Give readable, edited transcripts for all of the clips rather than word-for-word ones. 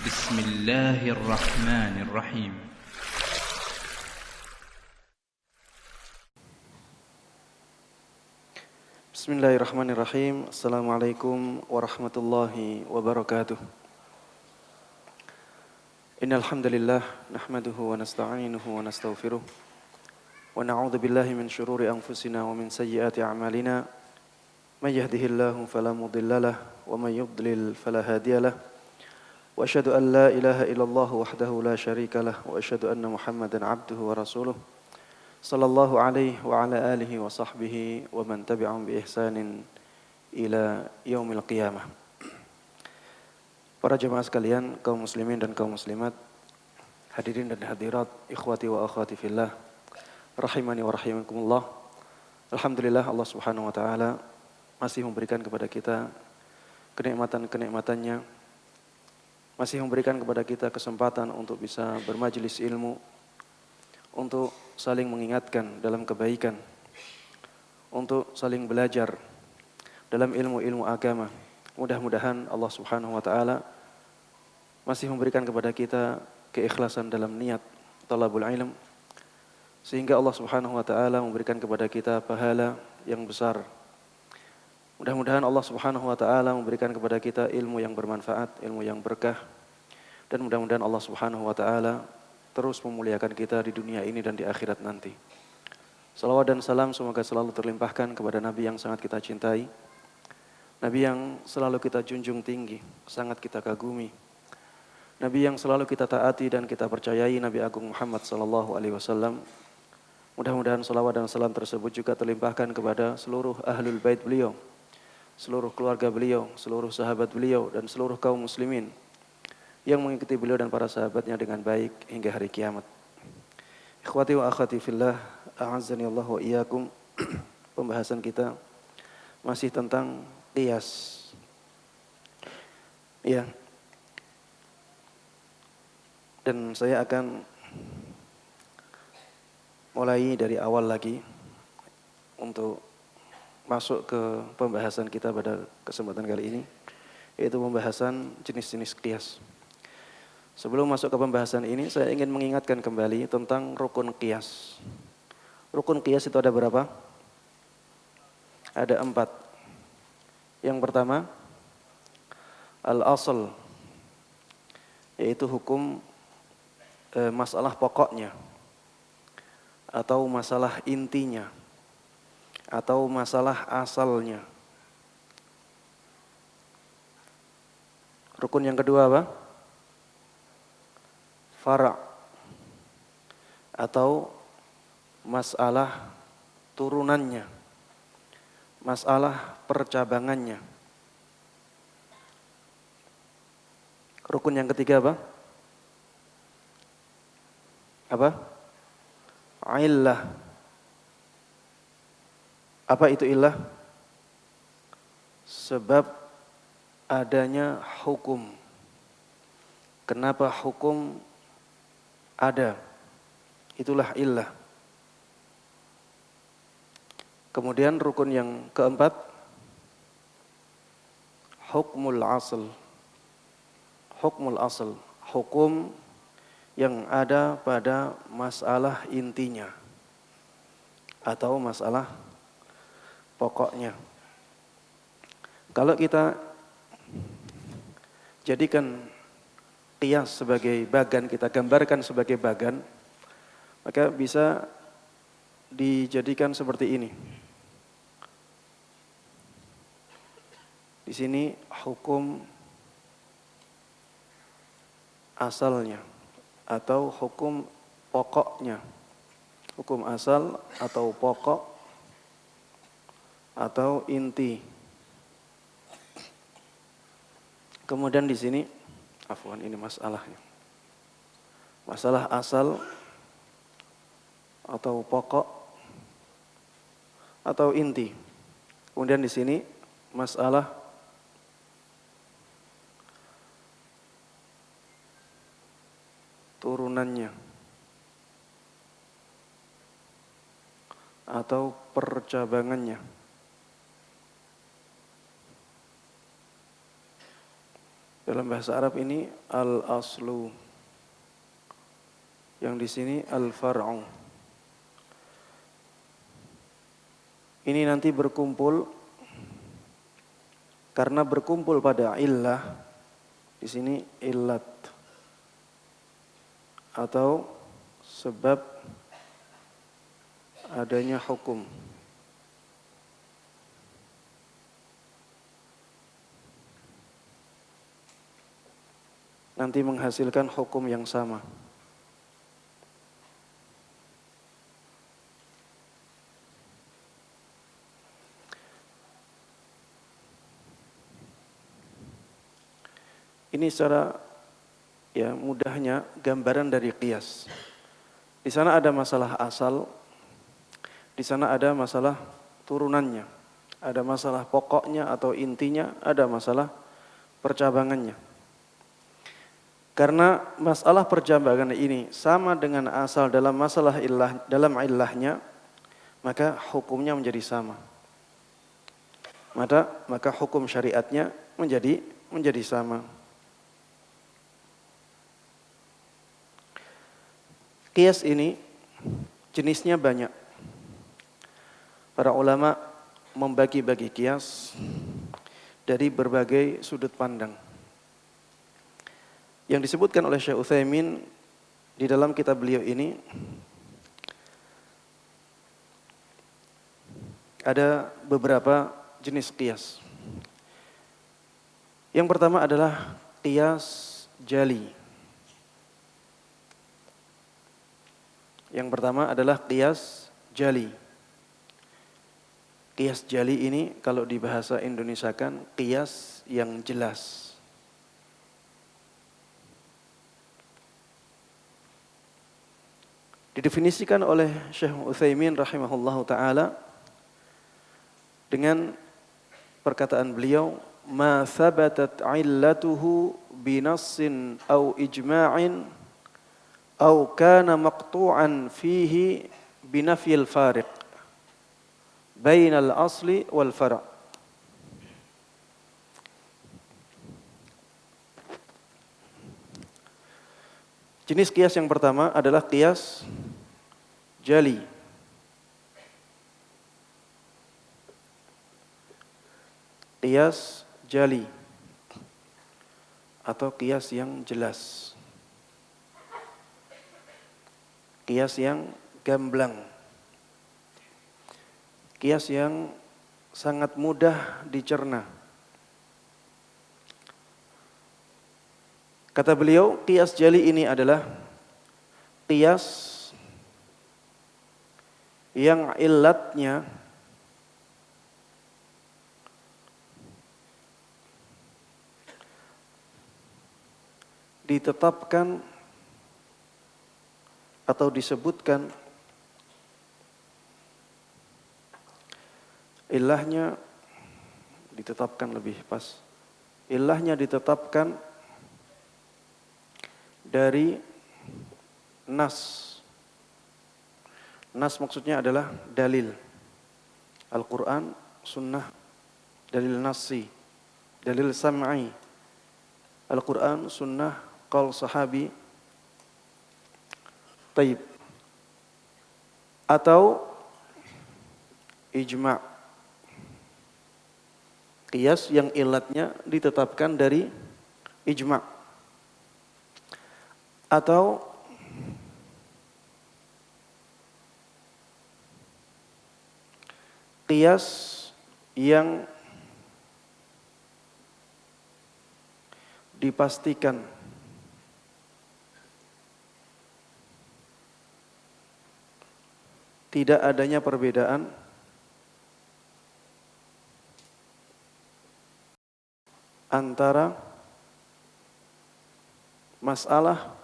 بسم الله الرحمن الرحيم Bismillahirrahmanirrahim. Assalamualaikum warahmatullahi wabarakatuh. Innal hamdalillah nahmaduhu wa nasta'inuhu wa nastaghfiruh wa na'udzu billahi min shururi anfusina wa min sayyiati a'malina. May yahdihillahu fala mudhillalah wa may yudlil fala hadiyalah. Wa asyhadu an la ilaha illallah wahdahu la syarikalah wa asyhadu anna Muhammadan 'abduhu wa rasuluh. Sallallahu alaihi wa ala alihi wa sahbihi wa man tabi'ahum bi ihsanin ila yaumil qiyamah. Para jemaah sekalian, kaum muslimin dan kaum muslimat, hadirin dan hadirat, ikhwati wa akhwati fillah, rahimani wa rahimakumullah. Alhamdulillah Allah Subhanahu wa taala masih memberikan kepada kita kenikmatan-kenikmatannya, masih memberikan kepada kita kesempatan untuk bisa bermajelis ilmu, untuk saling mengingatkan dalam kebaikan, untuk saling belajar dalam ilmu-ilmu agama. Mudah-mudahan Allah Subhanahu wa taala masih memberikan kepada kita keikhlasan dalam niat talabul ilm, sehingga Allah Subhanahu wa taala memberikan kepada kita pahala yang besar. Mudah-mudahan Allah Subhanahu wa taala memberikan kepada kita ilmu yang bermanfaat, ilmu yang berkah, dan mudah-mudahan Allah Subhanahu wa taala terus memuliakan kita di dunia ini dan di akhirat nanti. Salawat dan salam semoga selalu terlimpahkan kepada Nabi yang sangat kita cintai, Nabi yang selalu kita junjung tinggi, sangat kita kagumi, Nabi yang selalu kita taati dan kita percayai, Nabi Agung Muhammad sallallahu alaihi wasallam. Mudah-mudahan salawat dan salam tersebut juga terlimpahkan kepada seluruh ahlul bait beliau, seluruh keluarga beliau, seluruh sahabat beliau, dan seluruh kaum muslimin yang mengikuti beliau dan para sahabatnya dengan baik hingga hari kiamat. Ikhwati wa akhwati fillah, a'azzani Allah wa iyyakum. Pembahasan kita masih tentang qiyas. Ya. Dan saya akan mulai dari awal lagi untuk masuk ke pembahasan kita pada kesempatan kali ini, yaitu pembahasan jenis-jenis qiyas. Sebelum masuk ke pembahasan ini, saya ingin mengingatkan kembali tentang rukun qiyas. Rukun qiyas itu ada berapa? Ada 4. Yang pertama, al-asl, yaitu hukum masalah pokoknya, atau masalah intinya, atau masalah asalnya. Rukun yang kedua apa? Fara', atau masalah turunannya, masalah percabangannya. Rukun yang ketiga apa? Apa? Illah. Apa itu illah? Sebab adanya hukum. Kenapa hukum ada? Itulah illah. Kemudian rukun yang keempat, hukmul asl. Hukmul asl, hukum yang ada pada masalah intinya atau masalah pokoknya. Kalau kita jadikan qiyas sebagai bagan, kita gambarkan sebagai bagan, maka bisa dijadikan seperti ini. Di sini hukum asalnya atau hukum pokoknya, hukum asal atau pokok atau inti. Kemudian di sini, afwan, ini masalahnya. Masalah asal atau pokok atau inti. Kemudian di sini masalah turunannya atau percabangannya. Dalam bahasa Arab ini al-aslu. Yang di sini al-far'u. Ini nanti berkumpul karena berkumpul pada illah. Di sini illat atau sebab adanya hukum. Nanti menghasilkan hukum yang sama. Ini secara mudahnya gambaran dari qiyas. Di sana ada masalah asal, di sana ada masalah turunannya, ada masalah pokoknya atau intinya, ada masalah percabangannya. Karena masalah percabangan ini sama dengan asal dalam masalah illah, dalam illahnya, maka hukumnya menjadi sama. Maka hukum syariatnya menjadi sama. Qiyas ini jenisnya banyak. Para ulama membagi-bagi qiyas dari berbagai sudut pandang. Yang disebutkan oleh Syekh Utsaimin di dalam kitab beliau ini ada beberapa jenis qiyas. Yang pertama adalah qiyas jali. Yang pertama adalah qiyas jali. Qiyas jali ini kalau di bahasa Indonesiakan qiyas yang jelas. Didefinisikan oleh Syekh Utsaimin rahimahullahu taala dengan perkataan beliau, ma thabatat illatuhu binassin aw ijma'in aw kana maqtu'an fihi binafyil fariq bainal asli wal far'. Jenis qiyas yang pertama adalah qiyas jali. Qiyas jali atau qiyas yang jelas. Qiyas yang gamblang. Qiyas yang sangat mudah dicerna. Kata beliau, qiyas jali ini adalah qiyas yang illatnya ditetapkan atau disebutkan, ilahnya ditetapkan lebih pas. Ilahnya ditetapkan dari nas. Nas maksudnya adalah dalil. Al-Quran, sunnah, dalil nasi, dalil sam'i. Al-Quran, sunnah, qaul sahabi. Taib. Atau ijma'. Qiyas yang ilatnya ditetapkan dari ijma'. Atau qiyas yang dipastikan tidak adanya perbedaan antara masalah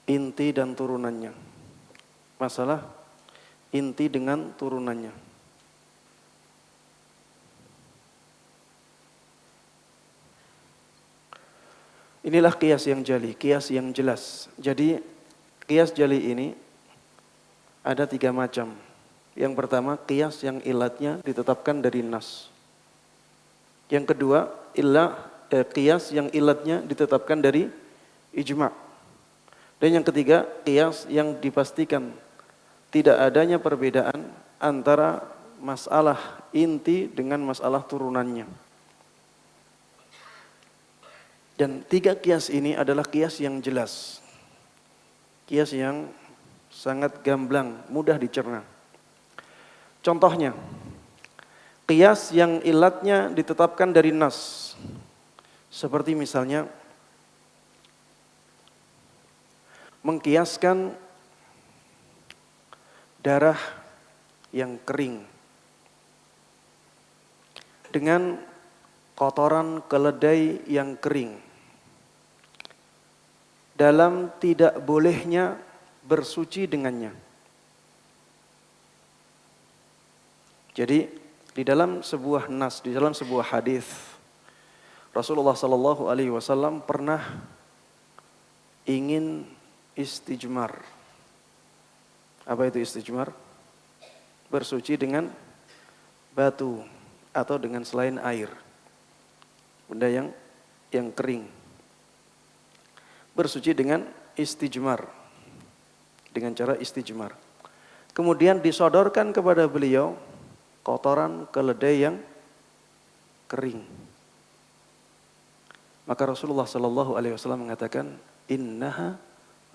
inti dan turunannya. Masalah inti dengan turunannya. Inilah qiyas yang jali, qiyas yang jelas. Jadi qiyas jali ini ada 3 macam. Yang pertama qiyas yang ilatnya ditetapkan dari nas. Yang kedua, qiyas yang ilatnya ditetapkan dari ijma'. Dan yang ketiga, qiyas yang dipastikan tidak adanya perbedaan antara masalah inti dengan masalah turunannya. Dan 3 qiyas ini adalah qiyas yang jelas. Qiyas yang sangat gamblang, mudah dicerna. Contohnya, qiyas yang ilatnya ditetapkan dari nas. Seperti misalnya mengkiaskan darah yang kering dengan kotoran keledai yang kering dalam tidak bolehnya bersuci dengannya. Jadi di dalam sebuah nas, di dalam sebuah hadis, Rasulullah sallallahu alaihi wasallam pernah ingin istijmar. Apa itu istijmar? Bersuci dengan batu atau dengan selain air. Benda yang kering. Bersuci dengan istijmar. Dengan cara istijmar. Kemudian disodorkan kepada beliau kotoran keledai yang kering. Maka Rasulullah sallallahu alaihi wasallam mengatakan, "Innaha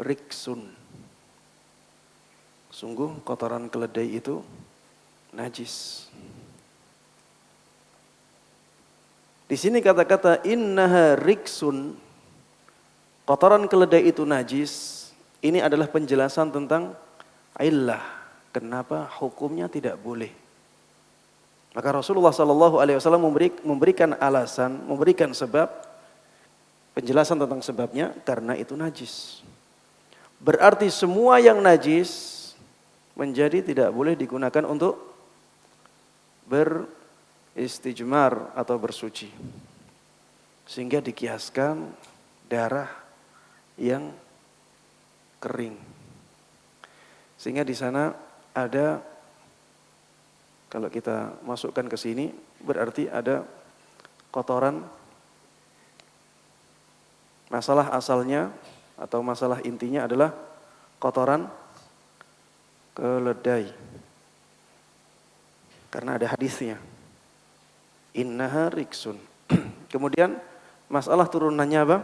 riksun." Sungguh kotoran keledai itu najis. Di sini kata-kata innaha riksun, kotoran keledai itu najis, ini adalah penjelasan tentang illah, kenapa hukumnya tidak boleh. Maka Rasulullah sallallahu alaihi wasallam memberikan alasan, memberikan sebab, penjelasan tentang sebabnya, karena itu najis. Berarti semua yang najis menjadi tidak boleh digunakan untuk beristijmar atau bersuci. Sehingga dikiaskan darah yang kering. Sehingga di sana ada, kalau kita masukkan ke sini, berarti ada kotoran. Masalah asalnya atau masalah intinya adalah kotoran keledai. Karena ada hadisnya. Innaha riksun. Kemudian masalah turunannya apa?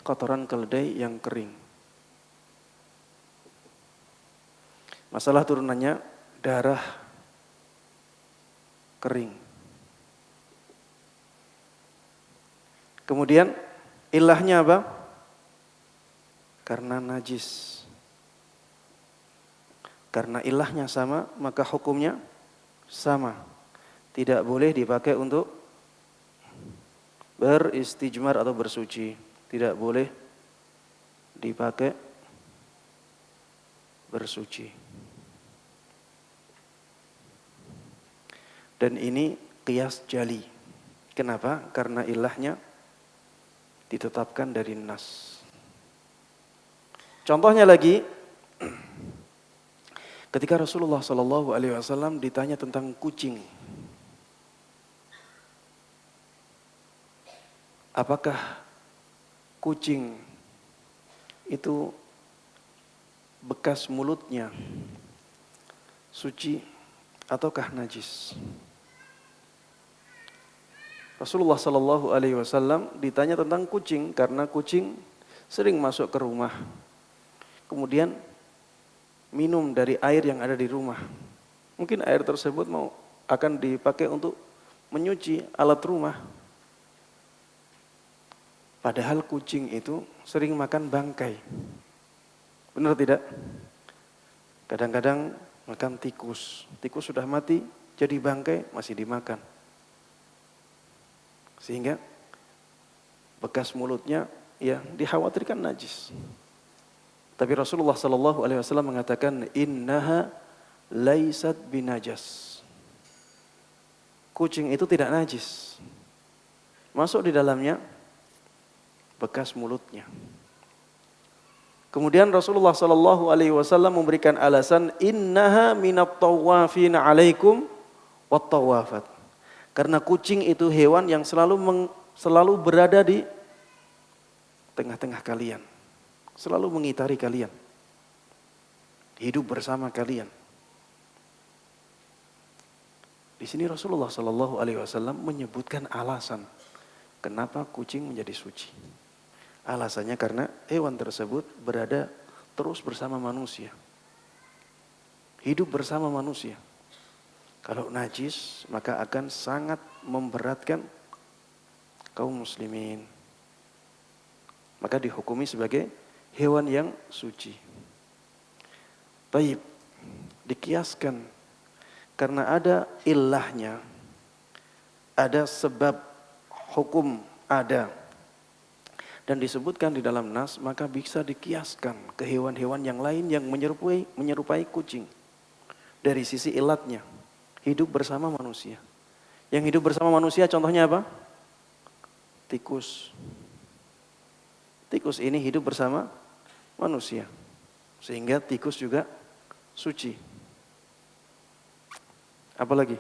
Kotoran keledai yang kering. Masalah turunannya darah kering. Kemudian ilahnya apa? Karena najis. Karena ilahnya sama, maka hukumnya sama. Tidak boleh dipakai untuk beristijmar atau bersuci. Tidak boleh dipakai bersuci. Dan ini qiyas jali. Kenapa? Karena ilahnya ditetapkan dari nas. Contohnya lagi, ketika Rasulullah sallallahu alaihi wasallam ditanya tentang kucing. Apakah kucing itu bekas mulutnya suci ataukah najis? Rasulullah sallallahu alaihi wasallam ditanya tentang kucing karena kucing sering masuk ke rumah. Kemudian minum dari air yang ada di rumah. Mungkin air tersebut akan dipakai untuk menyuci alat rumah. Padahal kucing itu sering makan bangkai. Benar tidak? Kadang-kadang makan tikus. Tikus sudah mati, jadi bangkai masih dimakan. Sehingga bekas mulutnya ya dikhawatirkan najis. Tapi Rasulullah sallallahu alaihi wasallam mengatakan innaha laisat binajas. Kucing itu tidak najis. Masuk di dalamnya bekas mulutnya. Kemudian Rasulullah sallallahu alaihi wasallam memberikan alasan innaha minat tawafina alaikum wat tawafat. Karena kucing itu hewan yang selalu berada di tengah-tengah kalian. Selalu mengitari kalian. Hidup bersama kalian. Di sini Rasulullah Shallallahu Alaihi Wasallam menyebutkan alasan kenapa kucing menjadi suci. Alasannya karena hewan tersebut berada terus bersama manusia. Hidup bersama manusia. Kalau najis maka akan sangat memberatkan kaum muslimin. Maka dihukumi sebagai hewan yang suci. Taib, dikiaskan karena ada ilahnya, ada sebab hukum ada, dan disebutkan di dalam nas, maka bisa dikiaskan ke hewan-hewan yang lain yang menyerupai kucing. Dari sisi ilatnya, hidup bersama manusia. Yang hidup bersama manusia contohnya apa? Tikus. Tikus ini hidup bersama manusia. Sehingga tikus juga suci. Apalagi?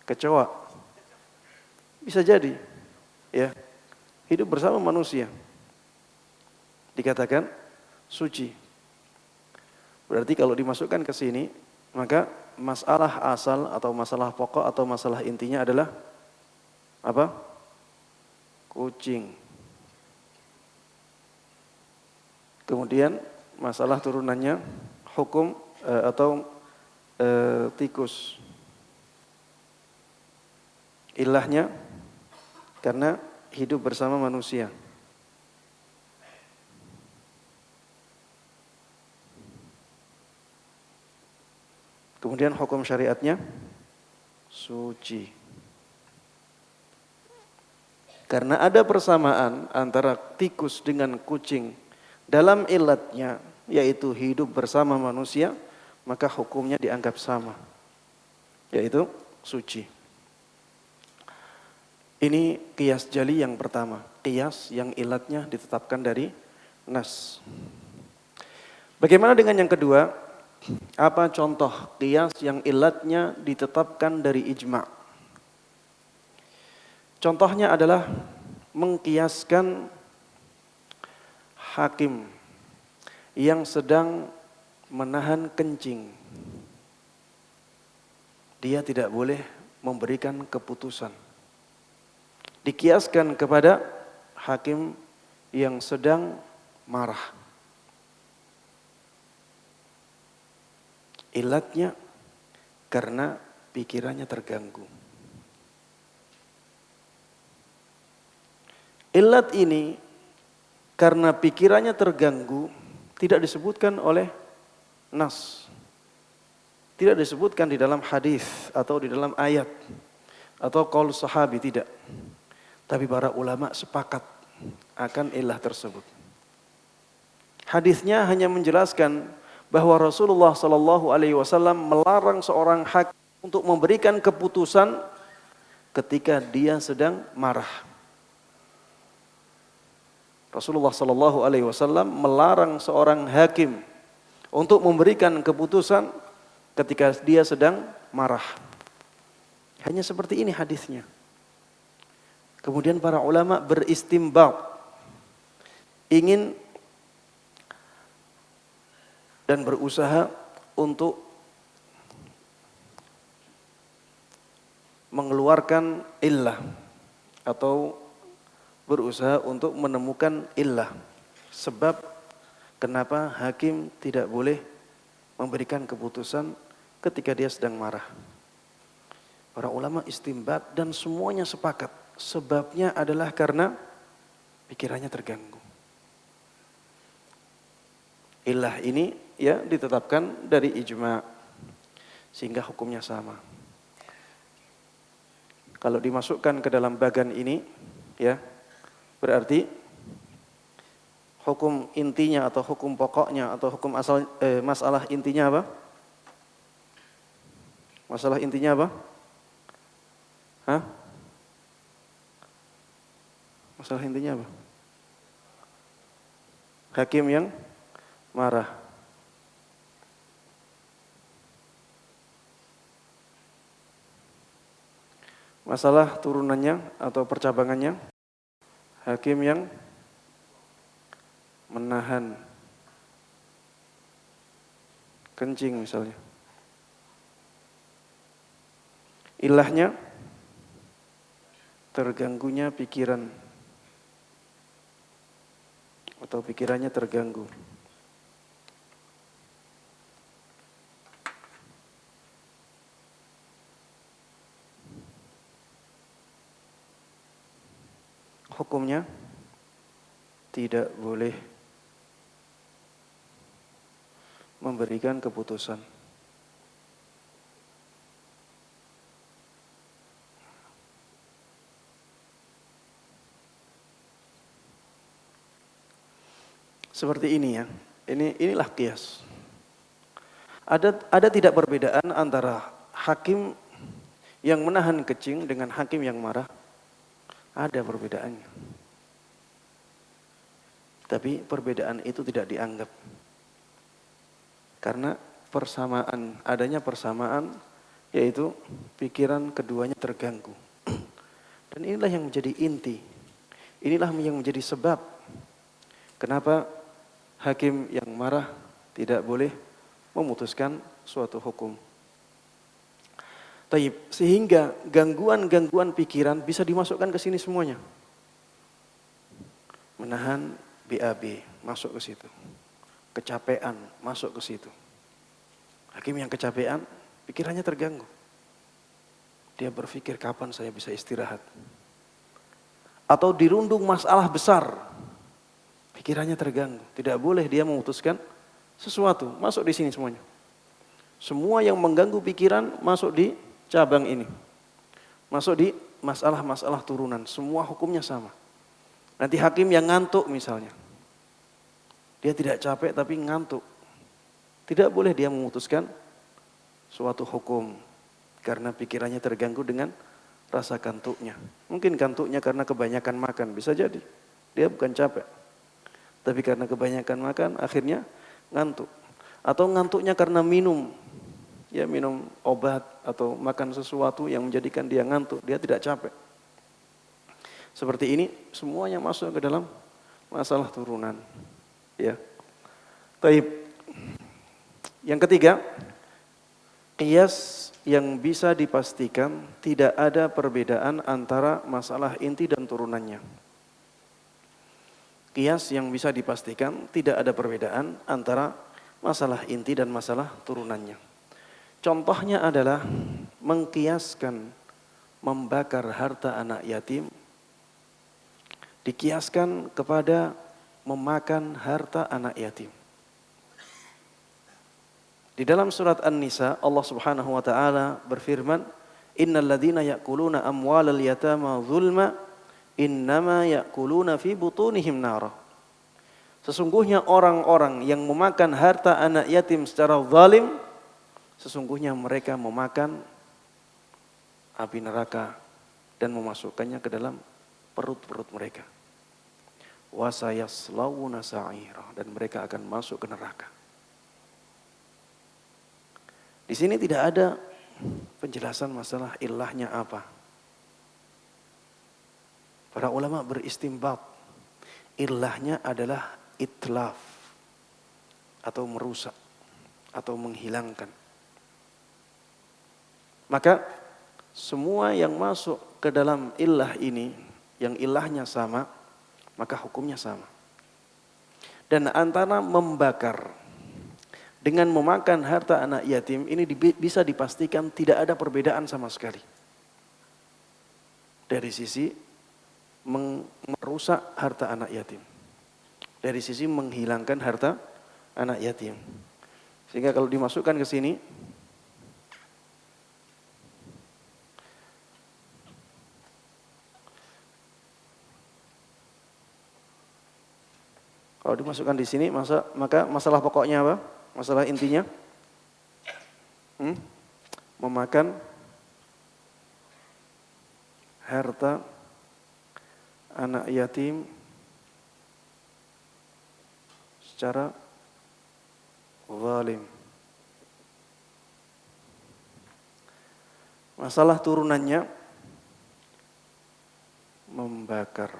Kecoa. Bisa jadi. Ya. Hidup bersama manusia. Dikatakan suci. Berarti kalau dimasukkan ke sini, maka masalah asal atau masalah pokok atau masalah intinya adalah apa? Kucing. Kemudian masalah turunannya hukum tikus. Ilahnya karena hidup bersama manusia. Kemudian hukum syariatnya suci. Karena ada persamaan antara tikus dengan kucing dalam ilatnya, yaitu hidup bersama manusia, maka hukumnya dianggap sama, yaitu suci. Ini qiyas jali yang pertama, qiyas yang ilatnya ditetapkan dari nas. Bagaimana dengan yang kedua? Apa contoh qiyas yang ilatnya ditetapkan dari ijma'? Contohnya adalah mengkiaskan hakim yang sedang menahan kencing. Dia tidak boleh memberikan keputusan. Dikiaskan kepada hakim yang sedang marah. Ilatnya karena pikirannya terganggu. Ilat ini karena pikirannya terganggu tidak disebutkan oleh nas. Tidak disebutkan di dalam hadis atau di dalam ayat atau qaul sahabi, tidak. Tapi para ulama sepakat akan ilah tersebut. Hadisnya hanya menjelaskan bahwa Rasulullah Shallallahu Alaihi Wasallam melarang seorang hakim untuk memberikan keputusan ketika dia sedang marah. Rasulullah Shallallahu Alaihi Wasallam melarang seorang hakim untuk memberikan keputusan ketika dia sedang marah. Hanya seperti ini hadisnya. Kemudian para ulama beristimbat, ingin dan berusaha untuk mengeluarkan illah atau berusaha untuk menemukan illah, sebab kenapa hakim tidak boleh memberikan keputusan ketika dia sedang marah. Para ulama istimbat dan semuanya sepakat, sebabnya adalah karena pikirannya terganggu. Illah ini ya ditetapkan dari ijma' sehingga hukumnya sama. Kalau dimasukkan ke dalam bagan ini ya, berarti hukum intinya atau hukum pokoknya atau hukum asal masalah intinya apa? Masalah intinya apa? Masalah intinya apa? Hakim yang marah. Masalah turunannya atau percabangannya, hakim yang menahan kencing misalnya. Ilahnya terganggunya pikiran atau pikirannya terganggu. Hukumnya tidak boleh memberikan keputusan. Seperti ini ya. Inilah qiyas. Ada tidak perbedaan antara hakim yang menahan kencing dengan hakim yang marah? Ada perbedaannya. Tapi perbedaan itu tidak dianggap. Karena adanya persamaan yaitu pikiran keduanya terganggu. Dan inilah yang menjadi inti. Inilah yang menjadi sebab kenapa hakim yang marah tidak boleh memutuskan suatu hukum. Sehingga gangguan-gangguan pikiran bisa dimasukkan ke sini semuanya. Menahan BAB masuk ke situ. Kecapean masuk ke situ. Hakim yang kecapean, pikirannya terganggu. Dia berpikir kapan saya bisa istirahat. Atau dirundung masalah besar, pikirannya terganggu. Tidak boleh dia memutuskan sesuatu, masuk di sini semuanya. Semua yang mengganggu pikiran masuk di cabang ini. Masuk di masalah-masalah turunan, semua hukumnya sama. Nanti hakim yang ngantuk misalnya. Dia tidak capek tapi ngantuk. Tidak boleh dia memutuskan suatu hukum karena pikirannya terganggu dengan rasa kantuknya. Mungkin kantuknya karena kebanyakan makan, bisa jadi. Dia bukan capek. Tapi karena kebanyakan makan akhirnya ngantuk. Atau ngantuknya karena minum obat atau makan sesuatu yang menjadikan dia ngantuk, dia tidak capek. Seperti ini semuanya masuk ke dalam masalah turunan. Ya. Taib. Yang ketiga, qiyas yang bisa dipastikan tidak ada perbedaan antara masalah inti dan turunannya. Qiyas yang bisa dipastikan tidak ada perbedaan antara masalah inti dan masalah turunannya. Contohnya adalah mengkiaskan membakar harta anak yatim dikiaskan kepada memakan harta anak yatim. Di dalam surat An-Nisa Allah Subhanahu wa taala berfirman, "Innal ladzina ya'kuluna amwalal yatama dzulma innama ya'kuluna fi butunihim nara." Sesungguhnya orang-orang yang memakan harta anak yatim secara zalim, sesungguhnya mereka memakan api neraka dan memasukkannya ke dalam perut-perut mereka. Wa sayaslawna sa'ira, dan mereka akan masuk ke neraka. Di sini tidak ada penjelasan masalah ilahnya apa. Para ulama beristimbat, ilahnya adalah itlaf atau merusak atau menghilangkan. Maka semua yang masuk ke dalam ilah ini, yang ilahnya sama, maka hukumnya sama. Dan antara membakar dengan memakan harta anak yatim ini bisa dipastikan tidak ada perbedaan sama sekali. Dari sisi merusak harta anak yatim. Dari sisi menghilangkan harta anak yatim. Sehingga kalau dimasukkan ke sini, kalau dimasukkan di sini, maka masalah pokoknya apa? Masalah intinya memakan harta anak yatim secara zalim. Masalah turunannya membakar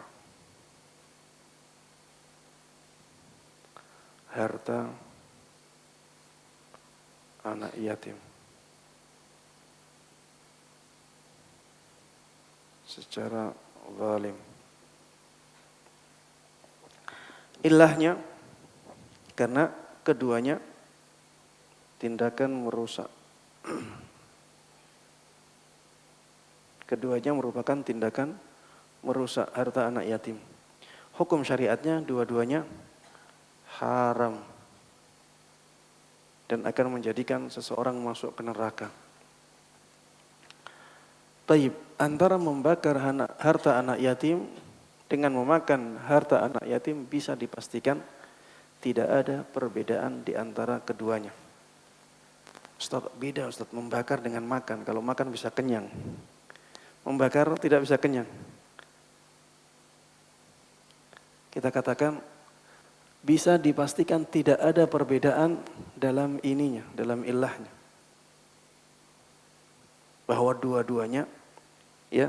harta anak yatim secara zalim. Ilahnya karena keduanya tindakan merusak. Keduanya merupakan tindakan merusak harta anak yatim. Hukum syariatnya dua-duanya haram dan akan menjadikan seseorang masuk ke neraka. Taib, antara membakar harta anak yatim dengan memakan harta anak yatim bisa dipastikan tidak ada perbedaan di antara keduanya. Ustaz, beda Ustaz, membakar dengan makan. Kalau makan bisa kenyang, membakar tidak bisa kenyang. Kita katakan bisa dipastikan tidak ada perbedaan dalam ininya, dalam ilahnya. Bahwa dua-duanya ya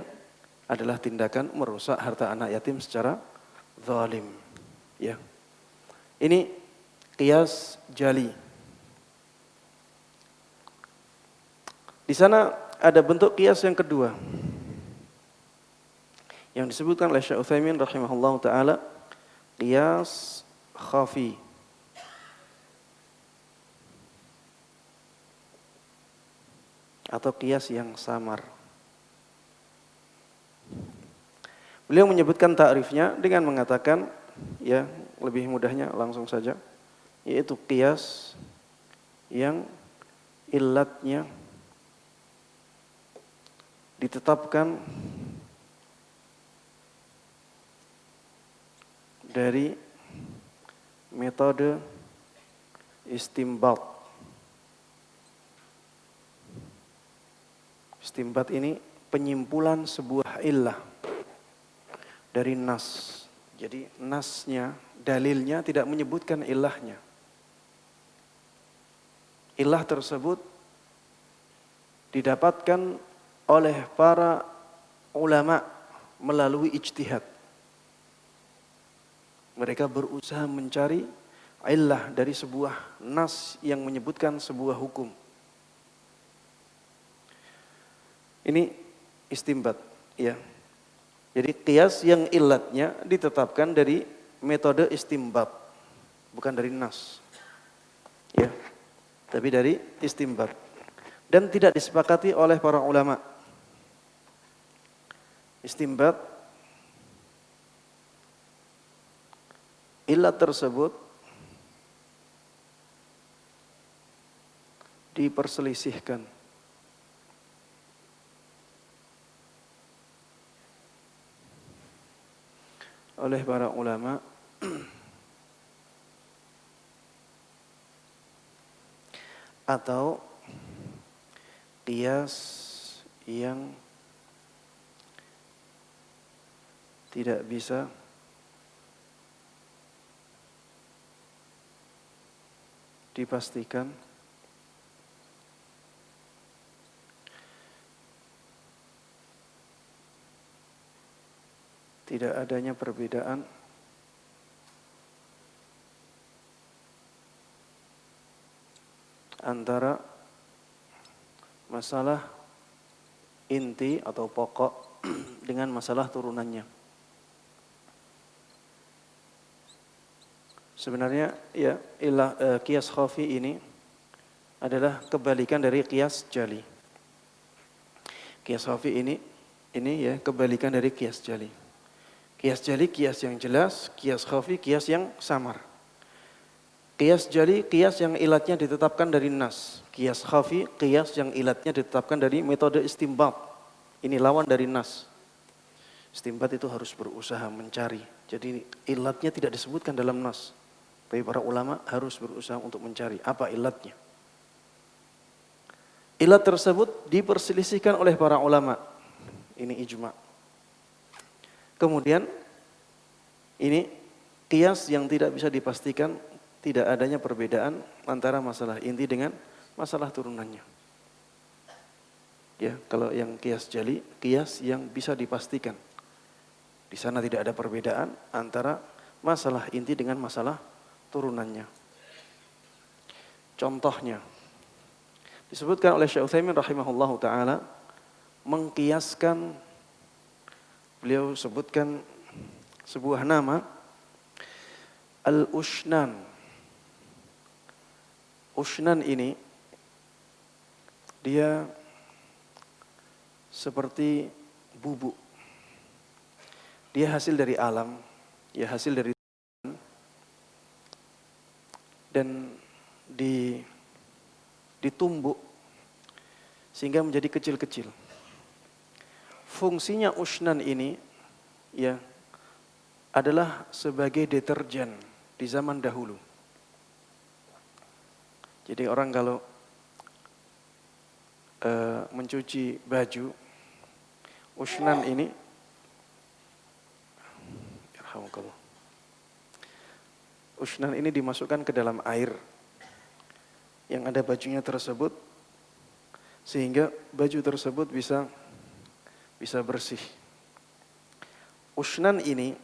adalah tindakan merusak harta anak yatim secara zalim. Ya. Ini qiyas jali. Di sana ada bentuk qiyas yang kedua yang disebutkan oleh Syekh Utsaimin rahimahullahu taala, qiyas khafi. Atau qiyas yang samar. Beliau menyebutkan ta'rifnya dengan mengatakan, ya lebih mudahnya langsung saja, yaitu qiyas yang illatnya ditetapkan dari metode istimbat. Istimbat ini penyimpulan sebuah illah dari nas. Jadi nasnya, dalilnya tidak menyebutkan illahnya. Illah tersebut didapatkan oleh para ulama melalui ijtihad. Mereka berusaha mencari illah dari sebuah nas yang menyebutkan sebuah hukum. Ini istimbat, ya. Jadi qiyas yang illatnya ditetapkan dari metode istimbat, bukan dari nas. Ya. Tapi dari istimbat. Dan tidak disepakati oleh para ulama. Istimbat illat tersebut diperselisihkan oleh para ulama atau qiyas yang tidak bisa dipastikan tidak adanya perbedaan antara masalah inti atau pokok dengan masalah turunannya. Sebenarnya ya qiyas khafi ini adalah kebalikan dari qiyas jali. Qiyas khafi ini ya kebalikan dari qiyas jali. Qiyas jali qiyas yang jelas, qiyas khafi qiyas yang samar. Qiyas jali qiyas yang ilatnya ditetapkan dari nas. Qiyas khafi qiyas yang ilatnya ditetapkan dari metode istimbat. Ini lawan dari nas. Istimbat itu harus berusaha mencari. Jadi ilatnya tidak disebutkan dalam nas. Tapi para ulama harus berusaha untuk mencari apa ilatnya. Ilat tersebut diperselisihkan oleh para ulama. Ini ijma'. Kemudian ini qiyas yang tidak bisa dipastikan tidak adanya perbedaan antara masalah inti dengan masalah turunannya. Ya, kalau yang qiyas jali, qiyas yang bisa dipastikan Di sana tidak ada perbedaan antara masalah inti dengan masalah turunannya. Contohnya, disebutkan oleh Syekh Utsaimin rahimahullahu taala mengkiaskan, beliau sebutkan sebuah nama al-ushnan. Ushnan ini dia seperti bubuk. Dia hasil dari alam, ya hasil dari Tuhan, dan ditumbuk sehingga menjadi kecil-kecil. Fungsinya ushnan ini ya adalah sebagai deterjen di zaman dahulu. Jadi orang kalau mencuci baju, ushnan ini, ushnan ini dimasukkan ke dalam air yang ada bajunya tersebut, sehingga baju tersebut bisa bersih. Ushnan ini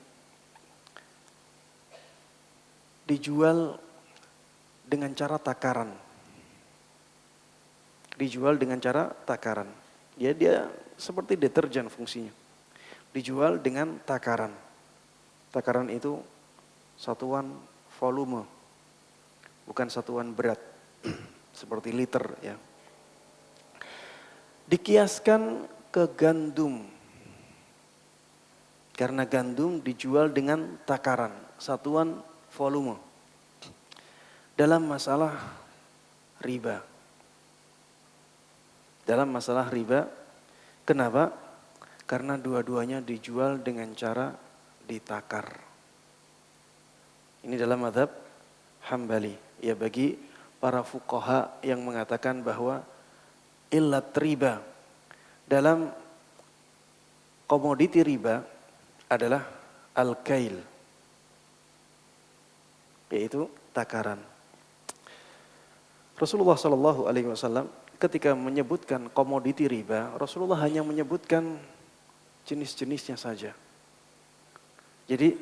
dijual dengan cara takaran. Dijual dengan cara takaran. Dia seperti deterjen fungsinya. Dijual dengan takaran. Takaran itu satuan volume, bukan satuan berat. Seperti liter ya. Dikiaskan ke gandum. Karena gandum dijual dengan takaran, satuan volume. Dalam masalah riba. Dalam masalah riba, kenapa? Karena dua-duanya dijual dengan cara ditakar. Ini dalam mazhab Hambali. Ya, bagi para fuqaha yang mengatakan bahwa illat riba dalam komoditi riba adalah al-kail, yaitu takaran. Rasulullah Shallallahu Alaihi Wasallam ketika menyebutkan komoditi riba, Rasulullah hanya menyebutkan jenis-jenisnya saja. Jadi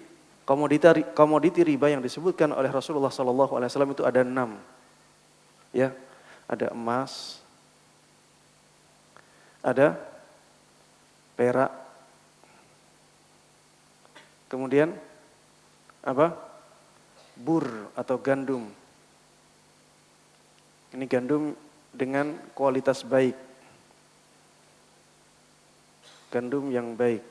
komoditi riba yang disebutkan oleh Rasulullah Shallallahu Alaihi Wasallam itu ada 6, ya, ada emas, ada perak, kemudian apa? Bur atau gandum. Ini gandum dengan kualitas baik. Gandum yang baik.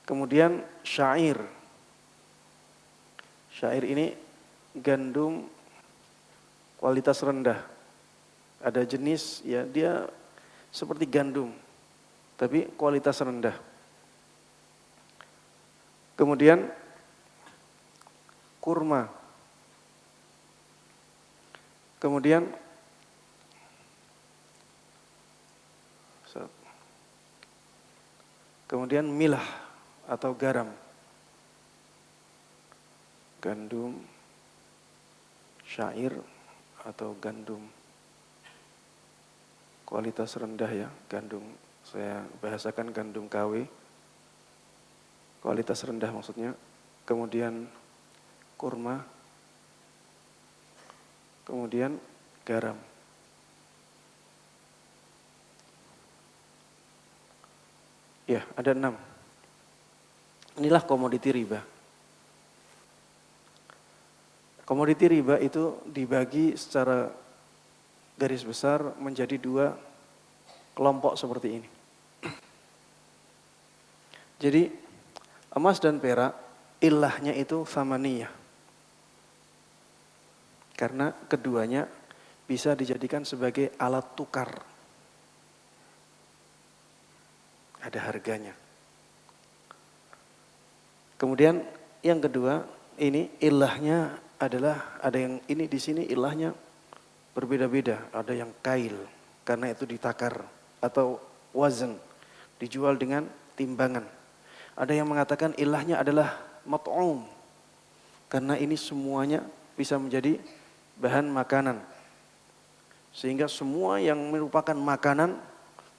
Kemudian syair. Syair ini gandum kualitas rendah. Ada jenis ya dia seperti gandum tapi kualitas rendah. Kemudian kurma. Kemudian milah atau garam. Gandum, syair atau gandum kualitas rendah ya, gandum. Saya bahasakan gandum KW. Kualitas rendah maksudnya. Kemudian kurma. Kemudian garam. Ya, ada 6. Inilah komoditi riba. Komoditi riba itu dibagi secara garis besar menjadi 2 kelompok seperti ini. Jadi emas dan perak ilahnya itu thamaniyah. Karena keduanya bisa dijadikan sebagai alat tukar. Ada harganya. Kemudian yang kedua, ini ilahnya adalah ada yang ini di sini ilahnya berbeda-beda. Ada yang kail karena itu ditakar atau wazn dijual dengan timbangan. Ada yang mengatakan ilahnya adalah mat'um karena ini semuanya bisa menjadi bahan makanan. Sehingga semua yang merupakan makanan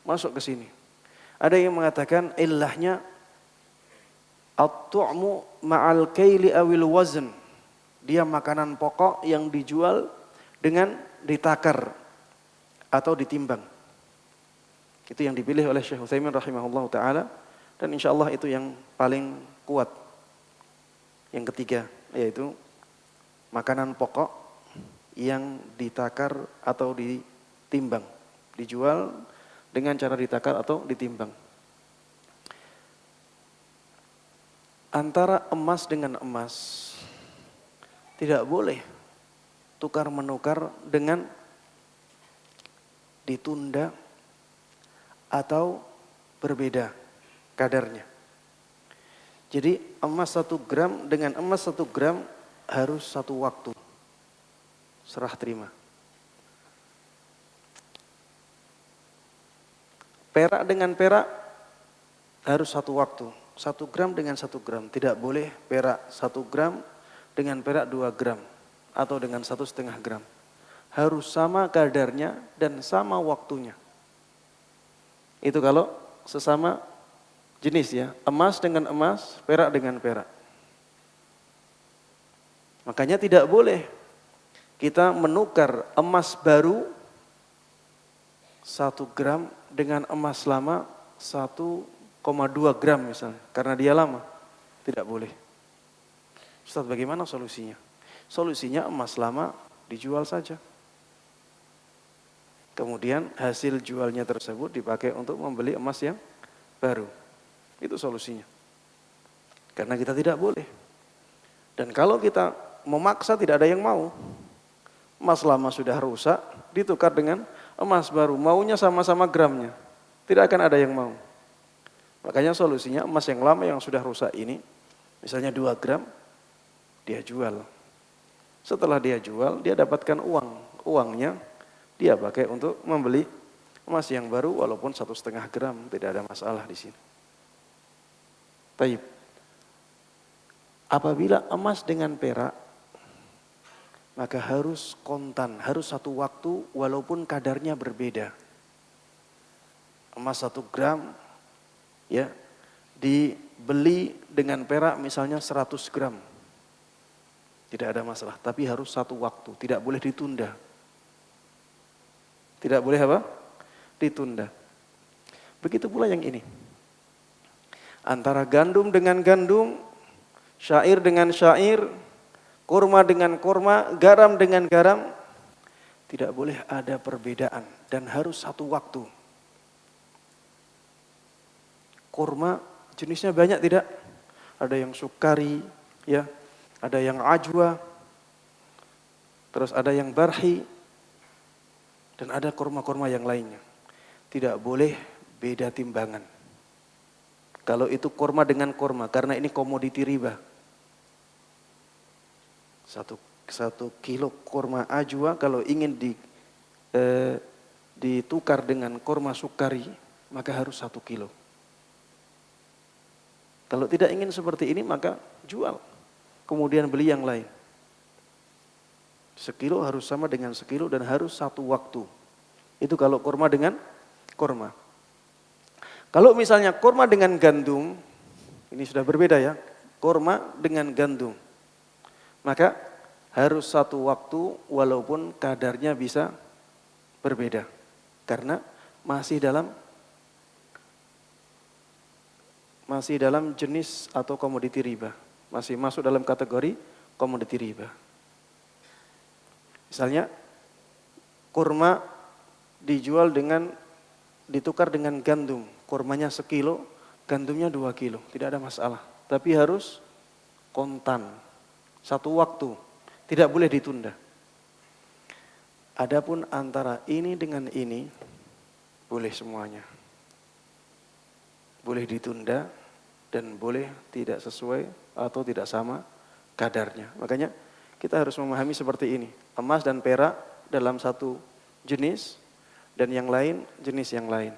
masuk ke sini. Ada yang mengatakan ilahnya At-tu'mu ma'al kaili awil wazn. Dia makanan pokok yang dijual dengan ditakar atau ditimbang. Itu yang dipilih oleh Syekh Utsaimin rahimahullah ta'ala. Dan insya Allah itu yang paling kuat. Yang ketiga, yaitu makanan pokok yang ditakar atau ditimbang. Dijual dengan cara ditakar atau ditimbang. Antara emas dengan emas tidak boleh tukar menukar dengan ditunda atau berbeda kadarnya. Jadi emas 1 gram dengan emas 1 gram harus satu waktu. Serah terima. Perak dengan perak harus satu waktu. 1 gram dengan 1 gram. Tidak boleh perak 1 gram dengan perak 2 gram. Atau dengan 1,5 gram. Harus sama kadarnya dan sama waktunya. Itu kalau sesama jenis ya. Emas dengan emas, perak dengan perak. Makanya tidak boleh kita menukar emas baru 1 gram dengan emas lama 1,2 gram misalnya, karena dia lama. Tidak boleh. Ustaz, bagaimana solusinya? Solusinya emas lama dijual saja. Kemudian hasil jualnya tersebut dipakai untuk membeli emas yang baru. Itu solusinya. Karena kita tidak boleh. Dan kalau kita memaksa tidak ada yang mau. Emas lama sudah rusak, ditukar dengan emas baru. Maunya sama-sama gramnya. Tidak akan ada yang mau. Makanya solusinya emas yang lama yang sudah rusak ini, misalnya 2 gram, dia jual. Setelah dia jual, dia dapatkan uang. Uangnya dia pakai untuk membeli emas yang baru walaupun 1,5 gram, tidak ada masalah di sini. Taib. Apabila emas dengan perak, maka harus kontan, harus satu waktu walaupun kadarnya berbeda. Emas 1 gram ya dibeli dengan perak misalnya 100 gram. Tidak ada masalah, tapi harus satu waktu, tidak boleh ditunda. Tidak boleh apa? Ditunda. Begitu pula yang ini. Antara gandum dengan gandum, syair dengan syair, kurma dengan kurma, garam dengan garam, tidak boleh ada perbedaan dan harus satu waktu. Kurma jenisnya banyak tidak? Ada yang sukari, ya, ada yang ajwa, terus ada yang barhi, dan ada kurma-kurma yang lainnya. Tidak boleh beda timbangan. Kalau itu kurma dengan kurma, karena ini komoditi riba. 1 kilo kurma ajwa kalau ingin ditukar dengan kurma sukari, maka harus 1 kilo. Kalau tidak ingin seperti ini, maka jual. Kemudian beli yang lain. 1 kilo harus sama dengan 1 kilo dan harus satu waktu. Itu kalau kurma dengan kurma. Kalau misalnya kurma dengan gandum, ini sudah berbeda ya. Kurma dengan gandum. Maka harus satu waktu walaupun kadarnya bisa berbeda. Karena masih dalam jenis atau komoditi riba. Masih masuk dalam kategori komoditi riba. Misalnya kurma ditukar dengan gandum. Kurmanya 1 kilo, gandumnya 2 kilo. Tidak ada masalah. Tapi harus kontan. Satu waktu. Tidak boleh ditunda. Adapun antara ini dengan ini, boleh semuanya. Boleh ditunda dan boleh tidak sesuai atau tidak sama kadarnya. Makanya kita harus memahami seperti ini. Emas dan perak dalam satu jenis dan yang lain jenis yang lain.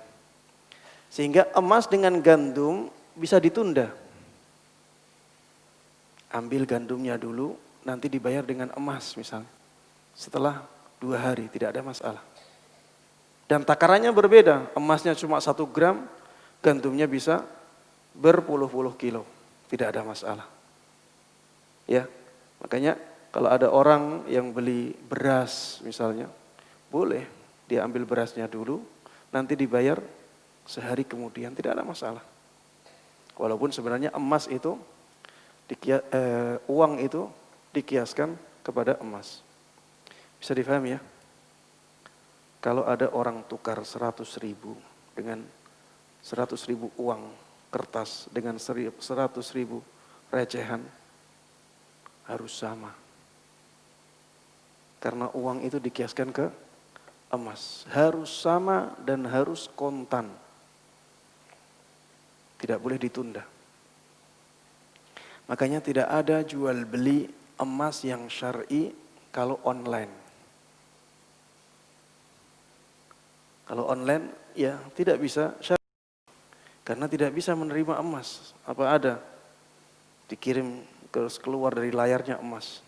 Sehingga emas dengan gandum bisa ditunda. Ambil gandumnya dulu, nanti dibayar dengan emas misalnya. Setelah 2 hari, tidak ada masalah. Dan takarannya berbeda. Emasnya cuma 1 gram, gandumnya bisa berpuluh-puluh kilo. tidak ada masalah. Ya, makanya kalau ada orang yang beli beras misalnya, boleh dia ambil berasnya dulu, nanti dibayar sehari kemudian, tidak ada masalah. Walaupun sebenarnya emas itu, uang itu dikiaskan kepada emas. Bisa difahami ya? Kalau ada orang tukar 100.000 dengan 100.000 uang kertas dengan 100.000 recehan, harus sama. Karena uang itu dikiaskan ke emas. Harus sama dan harus kontan. Tidak boleh ditunda. Makanya tidak ada jual beli emas yang syar'i kalau online. Kalau online ya tidak bisa syar'i. Karena tidak bisa menerima emas. Apa ada? Dikirim keluar dari layarnya emas.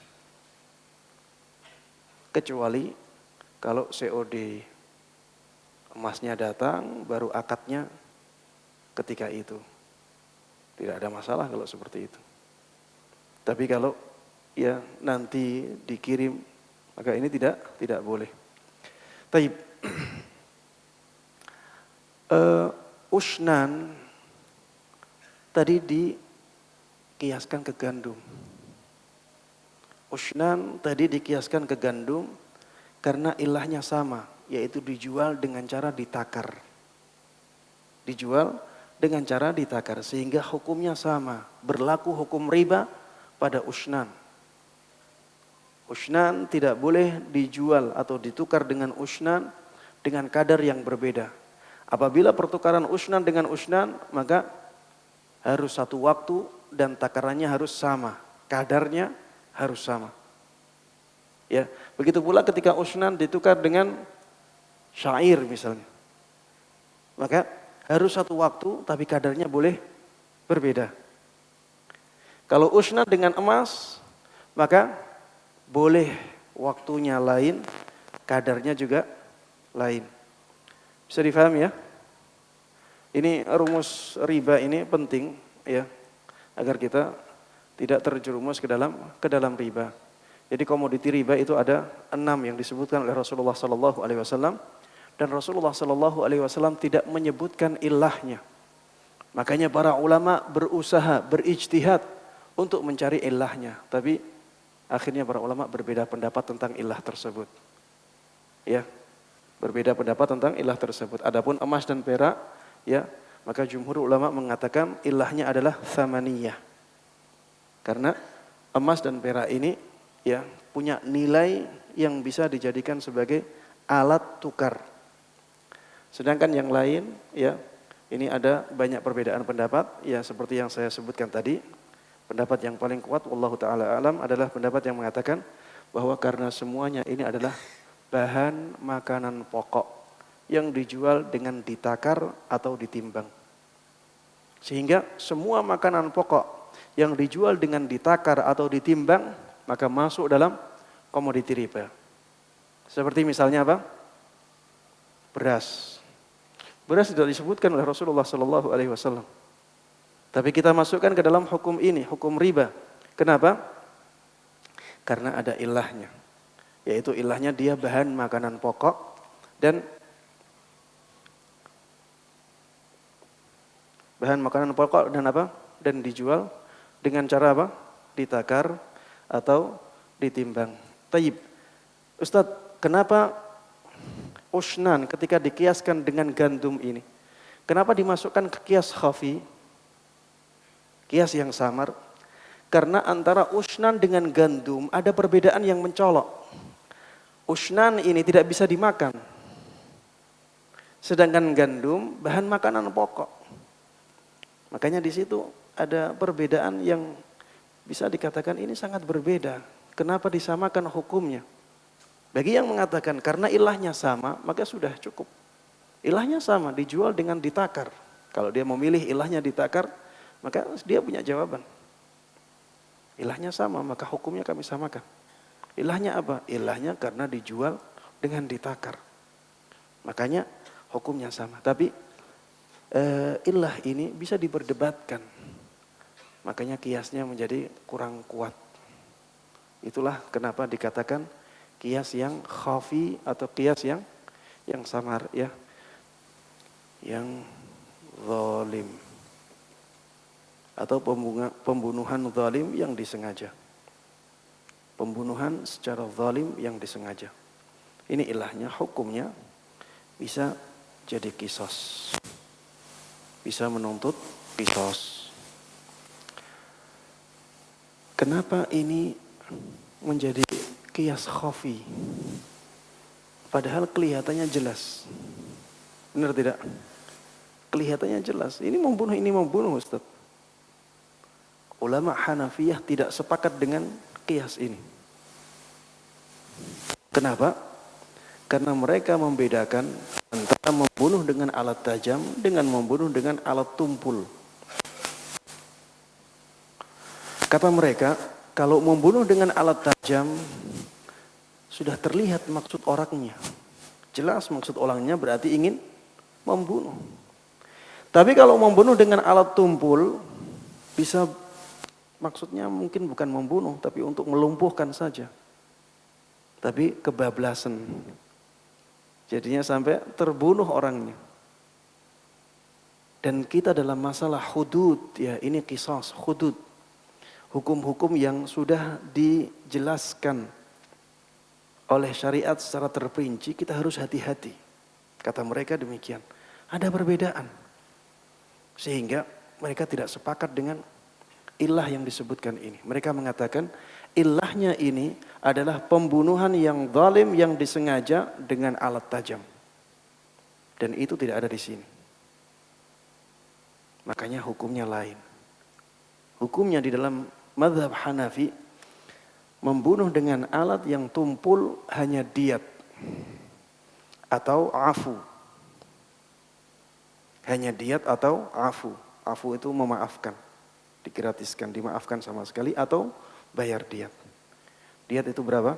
Kecuali kalau COD, emasnya datang baru akadnya ketika itu. Tidak ada masalah kalau seperti itu. Tapi kalau ya nanti dikirim, maka ini tidak boleh. Taib. Ushnan tadi dikiaskan ke gandum. Ushnan tadi dikiaskan ke gandum karena ilahnya sama, yaitu dijual dengan cara ditakar. Dijual dengan cara ditakar sehingga hukumnya sama, berlaku hukum riba pada ushnan. Ushnan tidak boleh dijual atau ditukar dengan ushnan dengan kadar yang berbeda. Apabila pertukaran ushnan dengan ushnan, maka harus satu waktu dan takarannya harus sama, kadarnya harus sama. Ya, begitu pula ketika ushnan ditukar dengan syair misalnya. Maka harus satu waktu tapi kadarnya boleh berbeda. Kalau ushnan dengan emas, maka boleh waktunya lain, kadarnya juga lain. Bisa difahami ya? Ini rumus riba ini penting ya, agar kita tidak terjerumus ke dalam riba. Jadi komoditi riba itu ada 6 yang disebutkan oleh Rasulullah sallallahu alaihi wasallam dan Rasulullah sallallahu alaihi wasallam tidak menyebutkan ilahnya. Makanya para ulama berusaha, berijtihad untuk mencari ilahnya, tapi akhirnya para ulama berbeda pendapat tentang ilah tersebut. Ya. Berbeda pendapat tentang ilah tersebut. Adapun emas dan perak, ya, maka jumhur ulama mengatakan ilahnya adalah tsamaniyah. Karena emas dan perak ini ya punya nilai yang bisa dijadikan sebagai alat tukar. Sedangkan yang lain ya ini ada banyak perbedaan pendapat ya seperti yang saya sebutkan tadi. Pendapat yang paling kuat wallahu taala alam adalah pendapat yang mengatakan bahwa karena semuanya ini adalah bahan makanan pokok yang dijual dengan ditakar atau ditimbang. Sehingga semua makanan pokok yang dijual dengan ditakar atau ditimbang maka masuk dalam komoditi riba. Seperti misalnya apa? Beras. Beras tidak disebutkan oleh Rasulullah sallallahu alaihi wasallam. Tapi kita masukkan ke dalam hukum ini, hukum riba. Kenapa? Karena ada ilahnya. Yaitu ilahnya dia bahan makanan pokok dan bahan makanan pokok dan apa? Dan dijual dengan cara apa? Ditakar atau ditimbang. Taib. Ustadz, kenapa ushnan ketika dikiaskan dengan gandum ini? Kenapa dimasukkan ke kias khafi? Kias yang samar. Karena antara ushnan dengan gandum ada perbedaan yang mencolok. Ushnan ini tidak bisa dimakan. Sedangkan gandum bahan makanan pokok. Makanya di situ ada perbedaan yang bisa dikatakan ini sangat berbeda. Kenapa disamakan hukumnya? Bagi yang mengatakan karena ilahnya sama, maka sudah cukup. Ilahnya sama, dijual dengan ditakar. Kalau dia memilih ilahnya ditakar, maka dia punya jawaban. Ilahnya sama, maka hukumnya kami samakan. Ilahnya apa? Ilahnya karena dijual dengan ditakar. Makanya hukumnya sama. Tapi ilah ini bisa diperdebatkan. makanya kiasnya menjadi kurang kuat. Itulah kenapa dikatakan kias yang khafi atau kias yang samar, ya, yang zalim, atau pembunuhan zalim yang disengaja. Pembunuhan secara zalim yang disengaja. Ini ilahnya, hukumnya bisa jadi qisas. Bisa menuntut qisas. Kenapa ini menjadi qiyas khafi? Padahal kelihatannya jelas. Benar tidak? Kelihatannya jelas. Ini membunuh Ustaz. Ulama Hanafiyah tidak sepakat dengan qiyas ini. Kenapa? Karena mereka membedakan antara membunuh dengan alat tajam dengan membunuh dengan alat tumpul. Kata mereka, kalau membunuh dengan alat tajam sudah terlihat maksud orangnya. Jelas maksud orangnya berarti ingin membunuh. Tapi kalau membunuh dengan alat tumpul bisa maksudnya mungkin bukan membunuh tapi untuk melumpuhkan saja. Tapi kebablasan. Jadinya sampai terbunuh orangnya. Dan kita dalam masalah hudud, ya ini qisas, hudud. Hukum-hukum yang sudah dijelaskan oleh syariat secara terperinci, kita harus hati-hati. Kata mereka demikian. Ada perbedaan. Sehingga mereka tidak sepakat dengan ilah yang disebutkan ini. Mereka mengatakan ilahnya ini adalah pembunuhan yang zalim yang disengaja dengan alat tajam. Dan itu tidak ada di sini. Makanya hukumnya lain. Hukumnya di dalam mazhab Hanafi, membunuh dengan alat yang tumpul hanya diyat atau afu. Hanya diyat atau afu. Afu itu memaafkan, digratiskan, dimaafkan sama sekali, atau bayar diyat. Diyat itu berapa?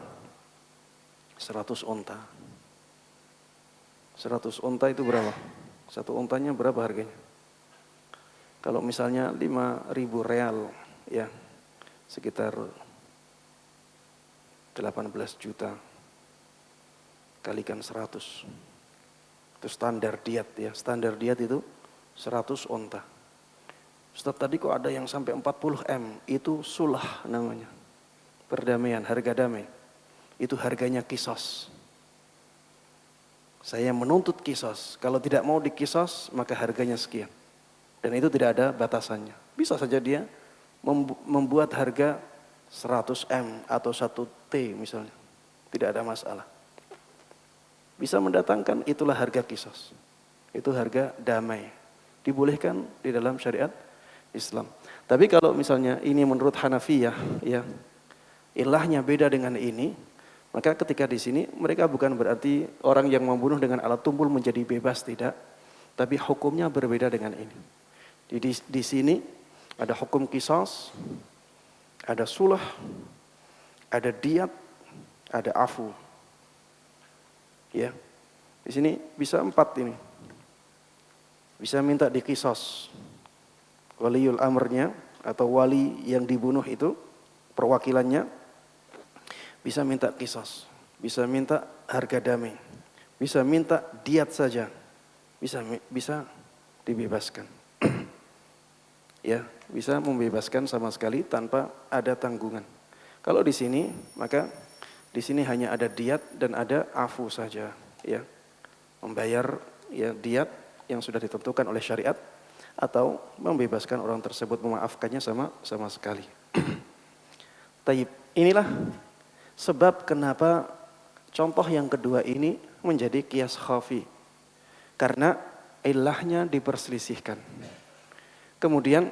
100 unta. 100 unta itu berapa? Satu untanya berapa harganya? Kalau misalnya 5.000 real, ya sekitar 18 juta kalikan 100. Itu standar diyat, ya. Standar diyat itu 100 unta. Ustaz, tadi kok ada yang sampai 40 M? Itu sulah namanya. Perdamaian, harga damai. Itu harganya qisas. Saya menuntut qisas. Kalau tidak mau diqisas, maka harganya sekian. Dan itu tidak ada batasannya. Bisa saja dia membuat harga 100 M atau 1 T misalnya. Tidak ada masalah. Bisa mendatangkan, itulah harga qisas. Itu harga damai. Dibolehkan di dalam syariat Islam. Tapi kalau misalnya ini menurut Hanafiyah, ya, ilahnya beda dengan ini, maka ketika di sini mereka bukan berarti orang yang membunuh dengan alat tumpul menjadi bebas, tidak. Tapi hukumnya berbeda dengan ini. Di sini ada hukum qisas, ada sulah, ada diyat, ada afu. Ya, di sini bisa 4 ini. Bisa minta diqisas. Waliul amrnya atau wali yang dibunuh itu, perwakilannya bisa minta qisas, bisa minta harga damai, bisa minta diyat saja, bisa dibebaskan. Ya, bisa membebaskan sama sekali tanpa ada tanggungan. Kalau di sini, maka di sini hanya ada diyat dan ada afu saja, ya. Membayar, ya, diyat yang sudah ditentukan oleh syariat atau membebaskan orang tersebut, memaafkannya sama sekali. Taib. Inilah sebab kenapa contoh yang kedua ini menjadi qiyas khafi. Karena ilahnya diperselisihkan. Kemudian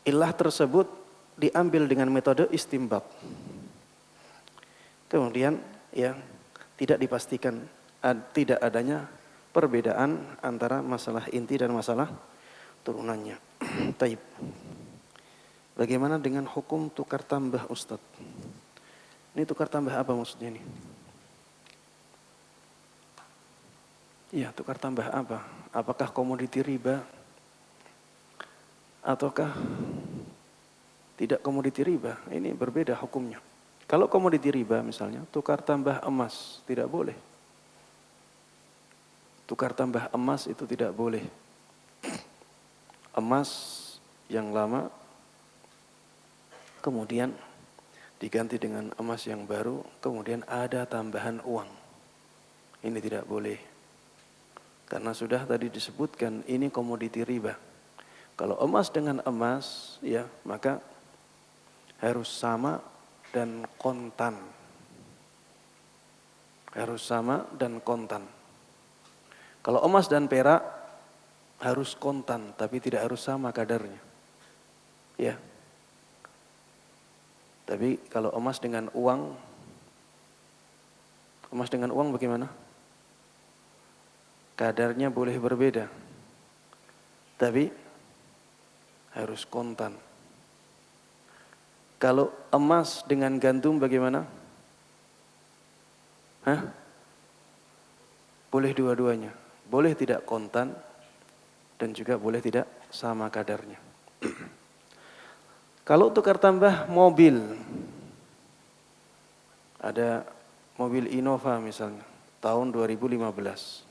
ilah tersebut diambil dengan metode istinbat. Kemudian, ya, tidak dipastikan, tidak adanya perbedaan antara masalah inti dan masalah turunannya. Taib. Bagaimana dengan hukum tukar tambah, Ustaz? Ini tukar tambah apa maksudnya ini? Iya, tukar tambah apa? Apakah komoditi riba ataukah tidak komoditi riba? Ini berbeda hukumnya. Kalau komoditi riba misalnya tukar tambah emas tidak boleh. Tukar tambah emas itu tidak boleh. Emas yang lama kemudian diganti dengan emas yang baru, kemudian ada tambahan uang. Ini tidak boleh. Karena sudah tadi disebutkan ini komoditi riba. Kalau emas dengan emas, ya maka harus sama dan kontan. Harus sama dan kontan. Kalau emas dan perak harus kontan, tapi tidak harus sama kadarnya. Ya. Tapi kalau emas dengan uang bagaimana? Kadarnya boleh berbeda, tapi harus kontan. Kalau emas dengan gandum bagaimana? Boleh dua-duanya. Boleh tidak kontan dan juga boleh tidak sama kadarnya. Kalau tukar tambah mobil, ada mobil Innova misalnya, tahun 2015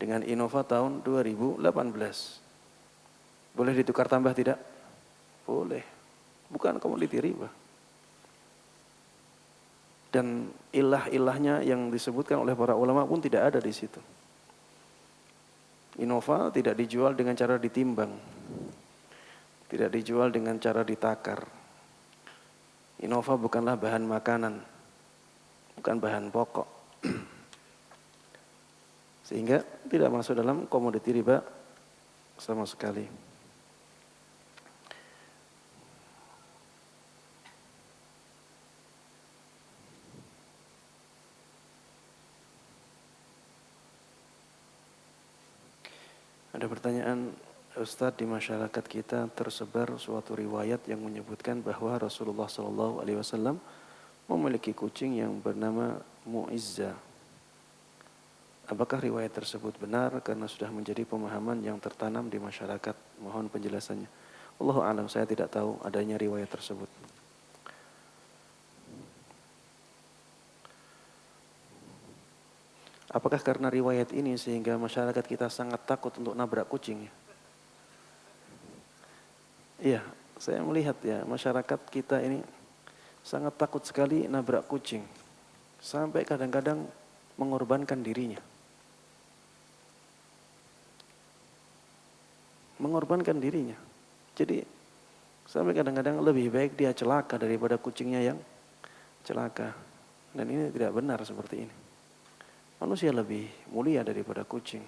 dengan Innova tahun 2018. Boleh ditukar tambah tidak? Boleh. Bukan komoditi riba. Dan ilah-ilahnya yang disebutkan oleh para ulama pun tidak ada di situ. Innova tidak dijual dengan cara ditimbang. Tidak dijual dengan cara ditakar. Innova bukanlah bahan makanan. Bukan bahan pokok. Sehingga tidak masuk dalam komoditi riba sama sekali. Ada pertanyaan, Ustadz, di masyarakat kita tersebar suatu riwayat yang menyebutkan bahwa Rasulullah SAW memiliki kucing yang bernama Mu'izzah. Apakah riwayat tersebut benar karena sudah menjadi pemahaman yang tertanam di masyarakat? Mohon penjelasannya. Wallahu a'lam, saya tidak tahu adanya riwayat tersebut. Apakah karena riwayat ini sehingga masyarakat kita sangat takut untuk nabrak kucing? Iya, saya melihat ya masyarakat kita ini sangat takut sekali nabrak kucing. Sampai kadang-kadang mengorbankan dirinya. Mengorbankan dirinya. Jadi sampai kadang-kadang lebih baik dia celaka daripada kucingnya yang celaka. Dan ini tidak benar seperti ini. Manusia lebih mulia daripada kucing.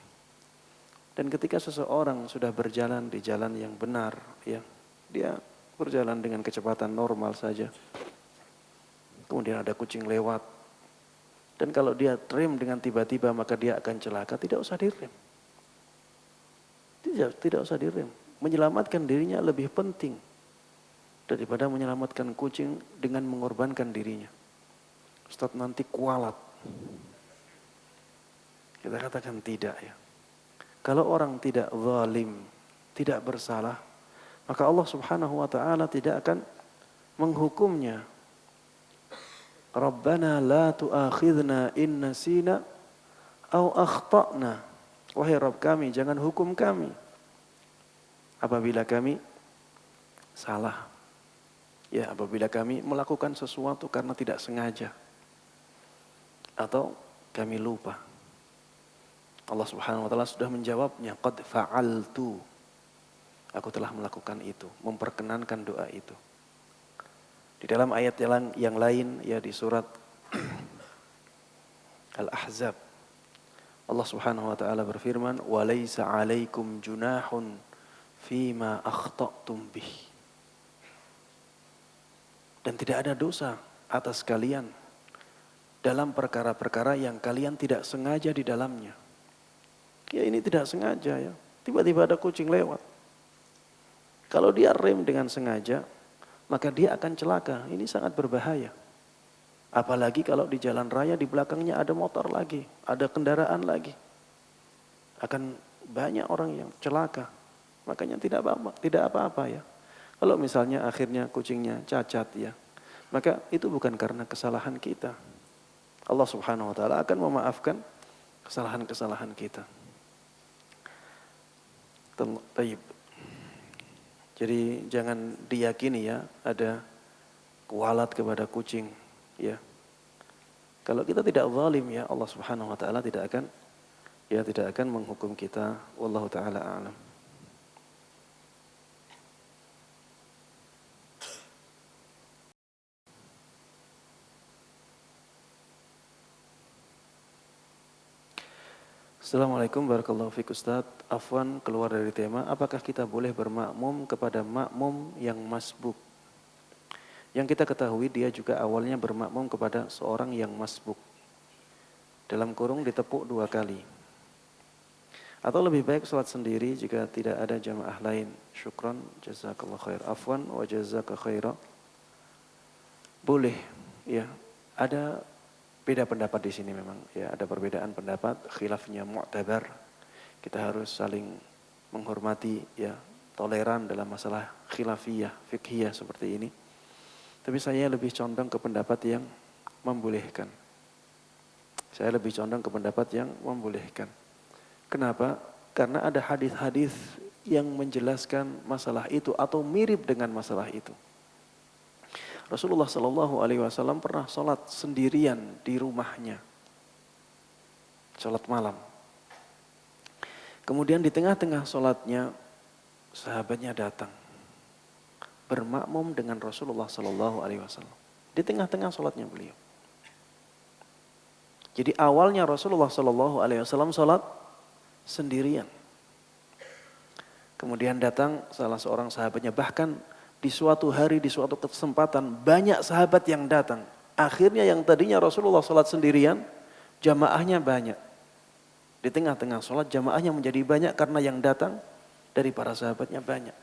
Dan ketika seseorang sudah berjalan di jalan yang benar, ya, dia berjalan dengan kecepatan normal saja. Kemudian ada kucing lewat. Dan kalau dia rem dengan tiba-tiba maka dia akan celaka, tidak usah direm. Tidak usah direm. Menyelamatkan dirinya lebih penting daripada menyelamatkan kucing dengan mengorbankan dirinya. Ustaz, nanti kualat. Kita katakan tidak ya. Kalau orang tidak zalim, tidak bersalah, maka Allah Subhanahu wa taala tidak akan menghukumnya. Rabbana la tu'akhidna in nasina aw akhtana. Wahai Rabb kami, jangan hukum kami apabila kami salah. Ya, apabila kami melakukan sesuatu karena tidak sengaja atau kami lupa. Allah Subhanahu wa taala sudah menjawabnya, qad fa'altu. Aku telah melakukan itu, memperkenankan doa itu. Di dalam ayat yang lain ya di surat Al-Ahzab, Allah Subhanahu wa taala berfirman, "Wa laisa 'alaikum junahun fima akhta'tum bih." Dan tidak ada dosa atas kalian dalam perkara-perkara yang kalian tidak sengaja di dalamnya. Ya ini tidak sengaja ya. Tiba-tiba ada kucing lewat. Kalau dia rem dengan sengaja, maka dia akan celaka. Ini sangat berbahaya. Apalagi kalau di jalan raya di belakangnya ada motor lagi, ada kendaraan lagi. Akan banyak orang yang celaka. makanya tidak apa-apa ya. Kalau misalnya akhirnya kucingnya cacat ya, maka itu bukan karena kesalahan kita. Allah Subhanahu wa taala akan memaafkan kesalahan-kesalahan kita. Taib. Jadi jangan diyakini ya ada kualat kepada kucing ya. Kalau kita tidak zalim ya, Allah Subhanahu wa taala tidak akan menghukum kita. Wallahu taala a'lam. Assalamualaikum warahmatullahi wabarakatuh. Ustaz, afwan keluar dari tema, apakah kita boleh bermakmum kepada makmum yang masbuk? Yang kita ketahui dia juga awalnya bermakmum kepada seorang yang masbuk. Dalam kurung ditepuk 2 kali. Atau lebih baik sholat sendiri jika tidak ada jamaah lain. Syukran, jazakallah khair. Afwan wa jazaka khaira. Boleh, ya. Ada beda pendapat di sini memang, ya. Ada perbedaan pendapat, khilafnya mu'tabar. Kita harus saling menghormati, ya, toleran dalam masalah khilafiyah, fiqhiyah seperti ini. Tapi saya lebih condong ke pendapat yang membolehkan. Saya lebih condong ke pendapat yang membolehkan. Kenapa? Karena ada hadis-hadis yang menjelaskan masalah itu atau mirip dengan masalah itu. Rasulullah Shallallahu Alaihi Wasallam pernah sholat sendirian di rumahnya, sholat malam. Kemudian di tengah-tengah sholatnya sahabatnya datang, bermakmum dengan Rasulullah Shallallahu Alaihi Wasallam di tengah-tengah sholatnya beliau. Jadi awalnya Rasulullah Shallallahu Alaihi Wasallam sholat sendirian. Kemudian datang salah seorang sahabatnya, bahkan di suatu hari, di suatu kesempatan banyak sahabat yang datang. Akhirnya yang tadinya Rasulullah sholat sendirian, jamaahnya banyak. Di tengah-tengah sholat jamaahnya menjadi banyak karena yang datang dari para sahabatnya banyak.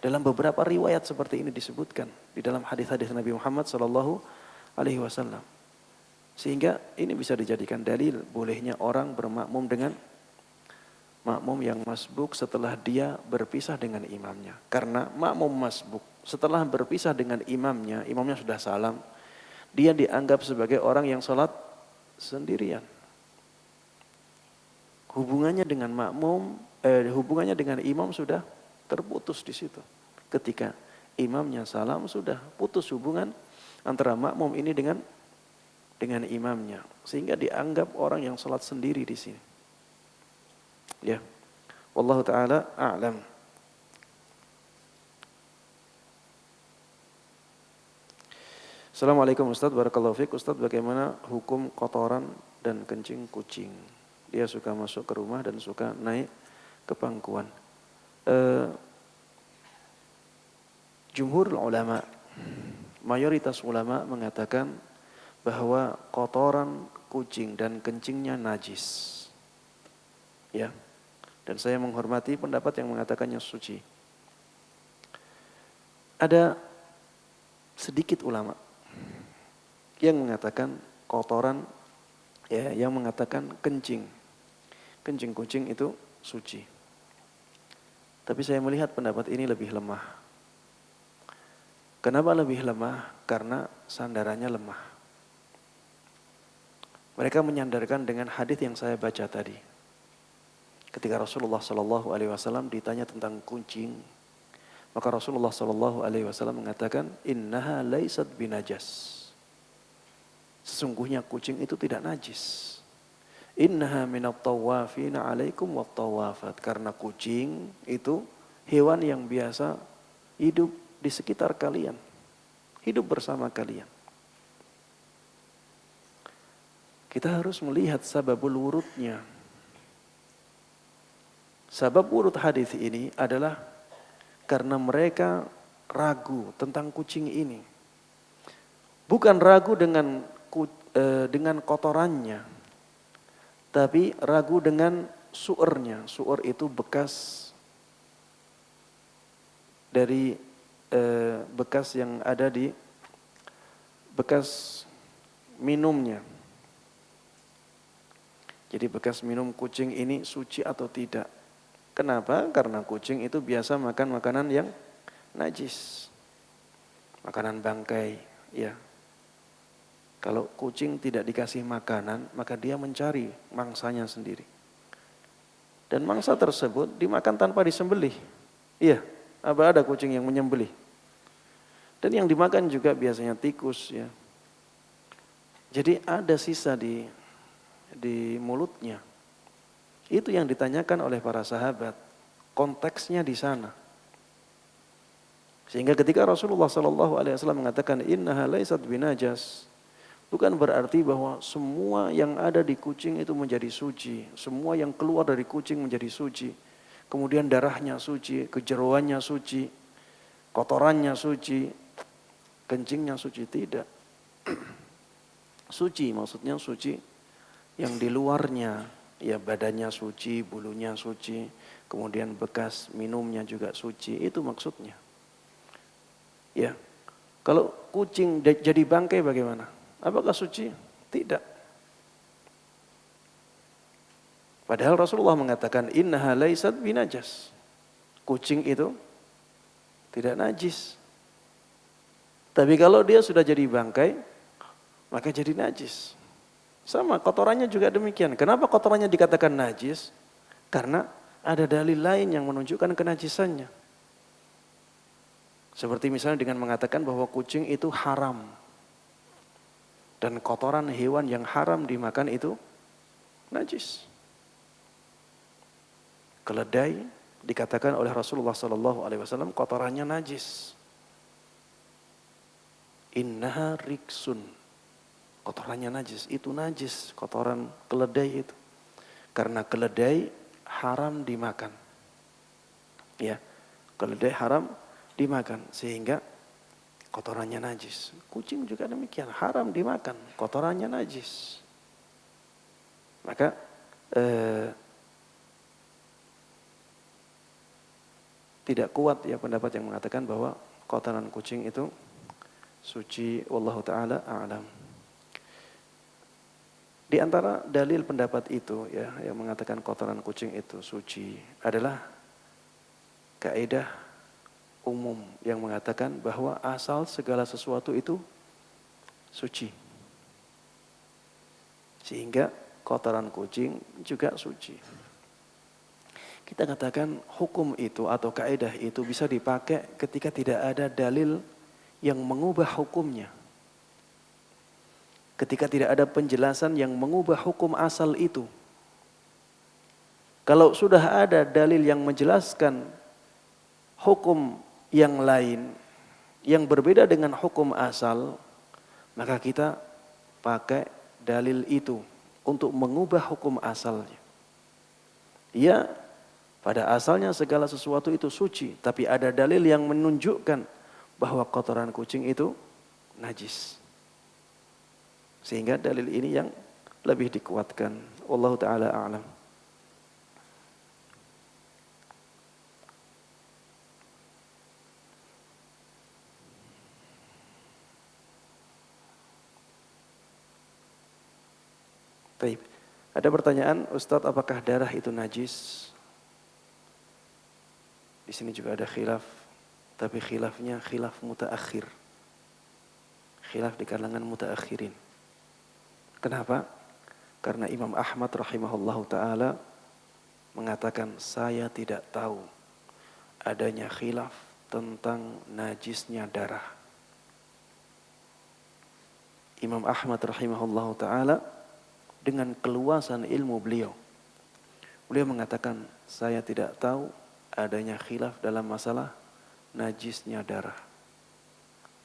Dalam beberapa riwayat seperti ini disebutkan di dalam hadis-hadis Nabi Muhammad SAW. Sehingga ini bisa dijadikan dalil bolehnya orang bermakmum dengan makmum yang masbuk setelah dia berpisah dengan imamnya. Karena makmum masbuk setelah berpisah dengan imamnya, imamnya sudah salam, dia dianggap sebagai orang yang sholat sendirian. Hubungannya dengan hubungannya dengan imam sudah terputus di situ. Ketika imamnya salam sudah putus hubungan antara makmum ini dengan imamnya, sehingga dianggap orang yang sholat sendiri di sini. Ya, wallahu taala a'lam. Assalamualaikum Ustaz, barakallahu fiik. Ustaz, bagaimana hukum kotoran dan kencing kucing? Dia suka masuk ke rumah dan suka naik ke pangkuan. Jumhur ulama, mayoritas ulama mengatakan bahwa kotoran kucing dan kencingnya najis. Ya. Dan saya menghormati pendapat yang mengatakannya suci. Ada sedikit ulama yang mengatakan kotoran, ya, yang mengatakan kencing kucing itu suci. Tapi saya melihat pendapat ini lebih lemah. Kenapa lebih lemah? Karena sandarannya lemah. Mereka menyandarkan dengan hadis yang saya baca tadi. Ketika Rasulullah Shallallahu Alaihi Wasallam ditanya tentang kucing, maka Rasulullah Shallallahu Alaihi Wasallam mengatakan, innaha laisat binajas. Sesungguhnya kucing itu tidak najis. Innaha minat tawafina alaikum wat tawafat. Karena kucing itu hewan yang biasa hidup di sekitar kalian, hidup bersama kalian. Kita harus melihat sababul wurudnya. Sabab wurud hadis ini adalah karena mereka ragu tentang kucing ini. Bukan ragu dengan kotorannya, tapi ragu dengan su'urnya. Su'ur itu bekas dari bekas yang ada di bekas minumnya. Jadi bekas minum kucing ini suci atau tidak. Kenapa? Karena kucing itu biasa makan makanan yang najis. Makanan bangkai, ya. Kalau kucing tidak dikasih makanan, maka dia mencari mangsanya sendiri. Dan mangsa tersebut dimakan tanpa disembelih. Iya, ada kucing yang menyembelih. Dan yang dimakan juga biasanya tikus, ya. Jadi ada sisa di mulutnya. Itu yang ditanyakan oleh para sahabat. Konteksnya di sana. Sehingga ketika Rasulullah SAW mengatakan innaha laysat binajas, bukan berarti bahwa semua yang ada di kucing itu menjadi suci, semua yang keluar dari kucing menjadi suci. Kemudian darahnya suci, kejeroannya suci, kotorannya suci, kencingnya suci, tidak. Suci maksudnya suci yang di luarnya, ya badannya suci, bulunya suci, kemudian bekas minumnya juga suci, itu maksudnya. Ya, kalau kucing jadi bangkai bagaimana? Apakah suci? Tidak. Padahal Rasulullah mengatakan innaha laysat binajas. Kucing itu tidak najis. Tapi kalau dia sudah jadi bangkai, maka jadi najis. Sama kotorannya juga demikian. Kenapa kotorannya dikatakan najis? Karena ada dalil lain yang menunjukkan kenajisannya. Seperti misalnya dengan mengatakan bahwa kucing itu haram. Dan kotoran hewan yang haram dimakan itu najis. Keledai dikatakan oleh Rasulullah SAW kotorannya najis. Innaha riksun. Kotorannya najis. Itu najis kotoran keledai itu. Karena keledai haram dimakan. Ya, keledai haram dimakan sehingga kotorannya najis. Kucing juga demikian, haram dimakan, kotorannya najis. Maka tidak kuat ya pendapat yang mengatakan bahwa kotoran kucing itu suci, wallahu taala a'lam. Di antara dalil pendapat itu ya yang mengatakan kotoran kucing itu suci adalah kaidah umum yang mengatakan bahwa asal segala sesuatu itu suci. Sehingga kotoran kucing juga suci. Kita katakan hukum itu atau kaidah itu bisa dipakai ketika tidak ada dalil yang mengubah hukumnya. Ketika tidak ada penjelasan yang mengubah hukum asal itu. Kalau sudah ada dalil yang menjelaskan hukum yang lain, yang berbeda dengan hukum asal, maka kita pakai dalil itu untuk mengubah hukum asalnya. Ya, pada asalnya segala sesuatu itu suci, tapi ada dalil yang menunjukkan bahwa kotoran kucing itu najis. Sehingga dalil ini yang lebih dikuatkan. Wallahu ta'ala a'lam. Baik. Ada pertanyaan, Ustadz, apakah darah itu najis? Di sini juga ada khilaf, tapi khilafnya khilaf mutaakhir. Khilaf di kalangan mutaakhirin. Kenapa? Karena Imam Ahmad rahimahullahu taala mengatakan saya tidak tahu adanya khilaf tentang najisnya darah. Imam Ahmad rahimahullahu taala dengan keluasan ilmu beliau mengatakan saya tidak tahu adanya khilaf dalam masalah najisnya darah.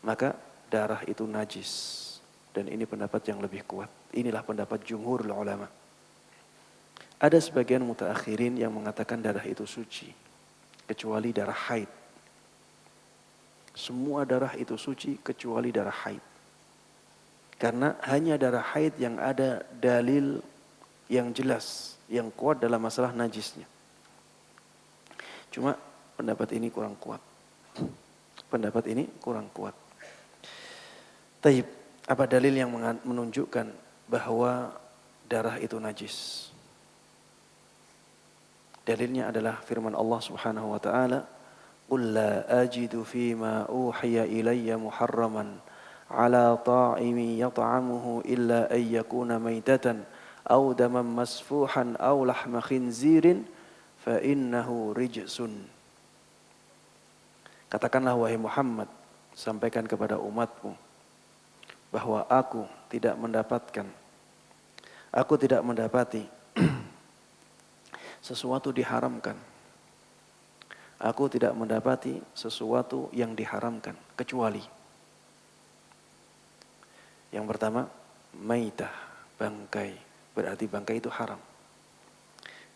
Maka darah itu najis dan ini pendapat yang lebih kuat. Inilah pendapat jumhurul ulama. Ada sebagian mutaakhirin yang mengatakan darah itu suci kecuali darah haid. Semua darah itu suci kecuali darah haid. Karena hanya darah haid yang ada dalil yang jelas, yang kuat dalam masalah najisnya. Cuma pendapat ini kurang kuat. Pendapat ini kurang kuat. Taib, apa dalil yang menunjukkan bahwa darah itu najis? Dalilnya adalah firman Allah Subhanahu wa taala, "Qul la ajidu fima uhiya ilayya muharraman 'ala ta'imin yat'amuhu illa an yakuna maitatan aw daman masfuhan aw lahma khinzirin fa innahu rijsun." Katakanlah wahai Muhammad, sampaikan kepada umatmu bahwa aku tidak mendapati sesuatu diharamkan. Aku tidak mendapati sesuatu yang diharamkan kecuali yang pertama, maitah, bangkai. Berarti bangkai itu haram.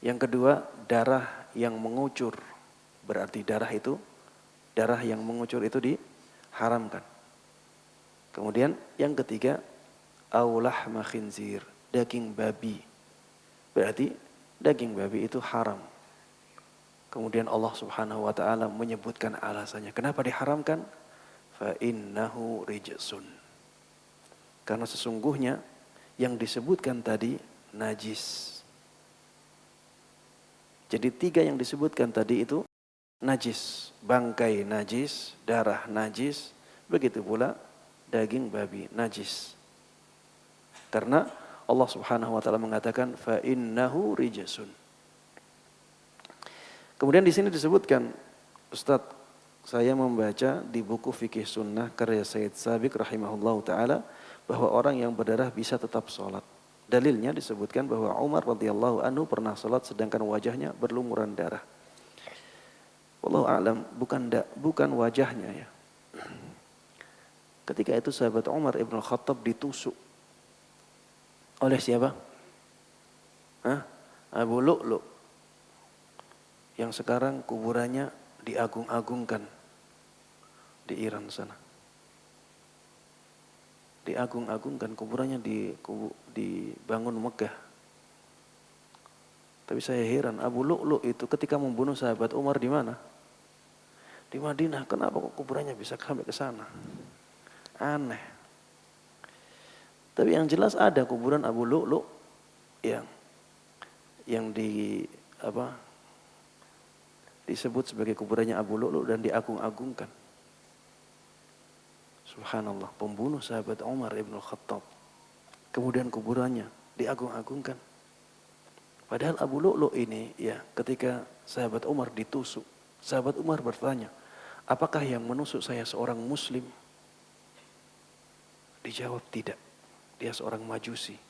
Yang kedua, darah yang mengucur. Berarti darah yang mengucur itu diharamkan. Kemudian yang ketiga, aulah khinzir, daging babi. Berarti daging babi itu haram. Kemudian Allah Subhanahu wa taala menyebutkan alasannya. Kenapa diharamkan? Fa innahu rijsun. Karena sesungguhnya yang disebutkan tadi najis. Jadi 3 yang disebutkan tadi itu najis. Bangkai najis, darah najis, begitu pula daging babi najis. Karena Allah Subhanahu wa taala mengatakan fa innahu rijsun. Kemudian di sini disebutkan, Ustaz, saya membaca di buku Fikih Sunnah karya Sayyid Sabiq rahimahullahu taala bahwa orang yang berdarah bisa tetap sholat. Dalilnya disebutkan bahwa Umar radhiyallahu anhu pernah sholat sedangkan wajahnya berlumuran darah. Wallahu a'lam, bukan wajahnya ya. Ketika itu sahabat Umar ibn Khattab ditusuk oleh siapa? Abu Lu'lu', yang sekarang kuburannya diagung-agungkan di Iran sana. Diagung-agungkan, kuburannya dibangun Mekah. Tapi saya heran, Abu Lu'lu' itu ketika membunuh sahabat Umar di mana? Di Madinah. Kenapa kok kuburannya bisa sampai ke sana? Aneh. Tapi yang jelas ada kuburan Abu Lu'lu' yang disebut sebagai kuburannya Abu Lu'lu' dan diagung-agungkan. Subhanallah, pembunuh sahabat Umar ibn Khattab. Kemudian kuburannya diagung-agungkan. Padahal Abu Lu'lu' ini ketika sahabat Umar ditusuk, sahabat Umar bertanya, apakah yang menusuk saya seorang muslim? Dijawab tidak. Dia seorang majusi.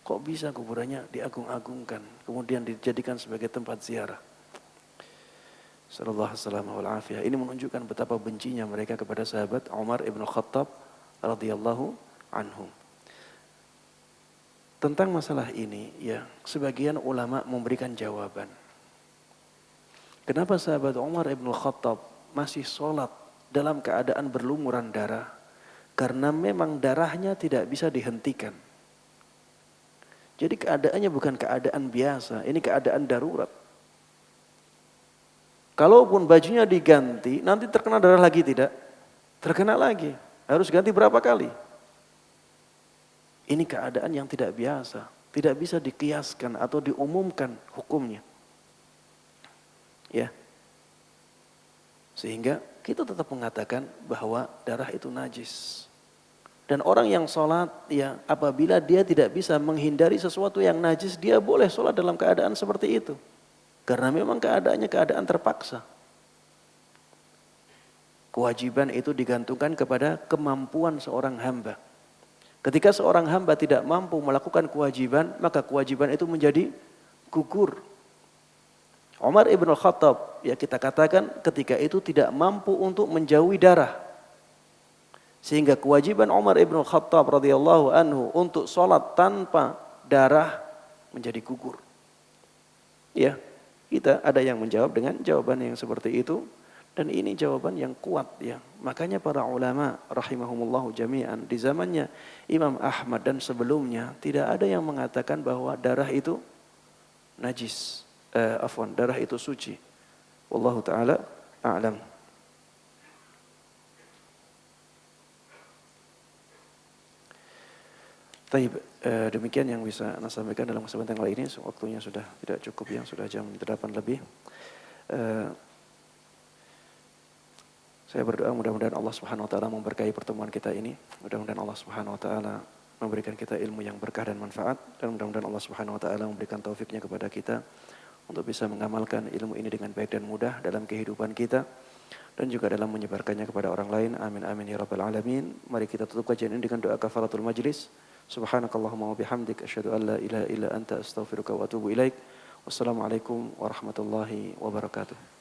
Kok bisa kuburannya diagung-agungkan, kemudian dijadikan sebagai tempat ziarah? Sallallahu alaihi wasallam. Ini menunjukkan betapa bencinya mereka kepada sahabat Umar ibn Khattab radhiyallahu anhum. Tentang masalah ini sebagian ulama memberikan jawaban. Kenapa sahabat Umar ibn Khattab masih sholat dalam keadaan berlumuran darah? Karena memang darahnya tidak bisa dihentikan. Jadi keadaannya bukan keadaan biasa, ini keadaan darurat. Kalaupun bajunya diganti, nanti terkena darah lagi tidak? Terkena lagi. Harus ganti berapa kali? Ini keadaan yang tidak biasa. Tidak bisa dikiaskan atau diumumkan hukumnya. Ya. Sehingga kita tetap mengatakan bahwa darah itu najis. Dan orang yang sholat, apabila dia tidak bisa menghindari sesuatu yang najis, dia boleh sholat dalam keadaan seperti itu. Karena memang keadaannya keadaan terpaksa. Kewajiban itu digantungkan kepada kemampuan seorang hamba. Ketika seorang hamba tidak mampu melakukan kewajiban, maka kewajiban itu menjadi gugur. Umar ibn Khattab, kita katakan ketika itu tidak mampu untuk menjauhi darah. Sehingga kewajiban Umar ibn Khattab radhiyallahu anhu untuk sholat tanpa darah menjadi gugur. Kita ada yang menjawab dengan jawaban yang seperti itu. Dan ini jawaban yang kuat Makanya para ulama rahimahumullahu jami'an di zamannya Imam Ahmad dan sebelumnya tidak ada yang mengatakan bahwa darah itu najis. Darah itu suci. Wallahu ta'ala a'lam. Taib, demikian yang bisa Anda sampaikan dalam kesempatan kali ini. Waktunya sudah tidak cukup ya, sudah jam 8 lebih. Saya berdoa mudah-mudahan Allah Subhanahu wa taala memberkahi pertemuan kita ini. Mudah-mudahan Allah Subhanahu wa taala memberikan kita ilmu yang berkah dan manfaat, dan mudah-mudahan Allah Subhanahu wa taala memberikan taufiknya kepada kita untuk bisa mengamalkan ilmu ini dengan baik dan mudah dalam kehidupan kita dan juga dalam menyebarkannya kepada orang lain. Amin amin ya rabbal alamin. Mari kita tutup kajian ini dengan doa kafaratul majlis. Subhanakallahumma wa bihamdik asyhadu an la ilaha illa anta astaghfiruka wa atubu ilaik. Wassalamualaikum warahmatullahi wabarakatuh.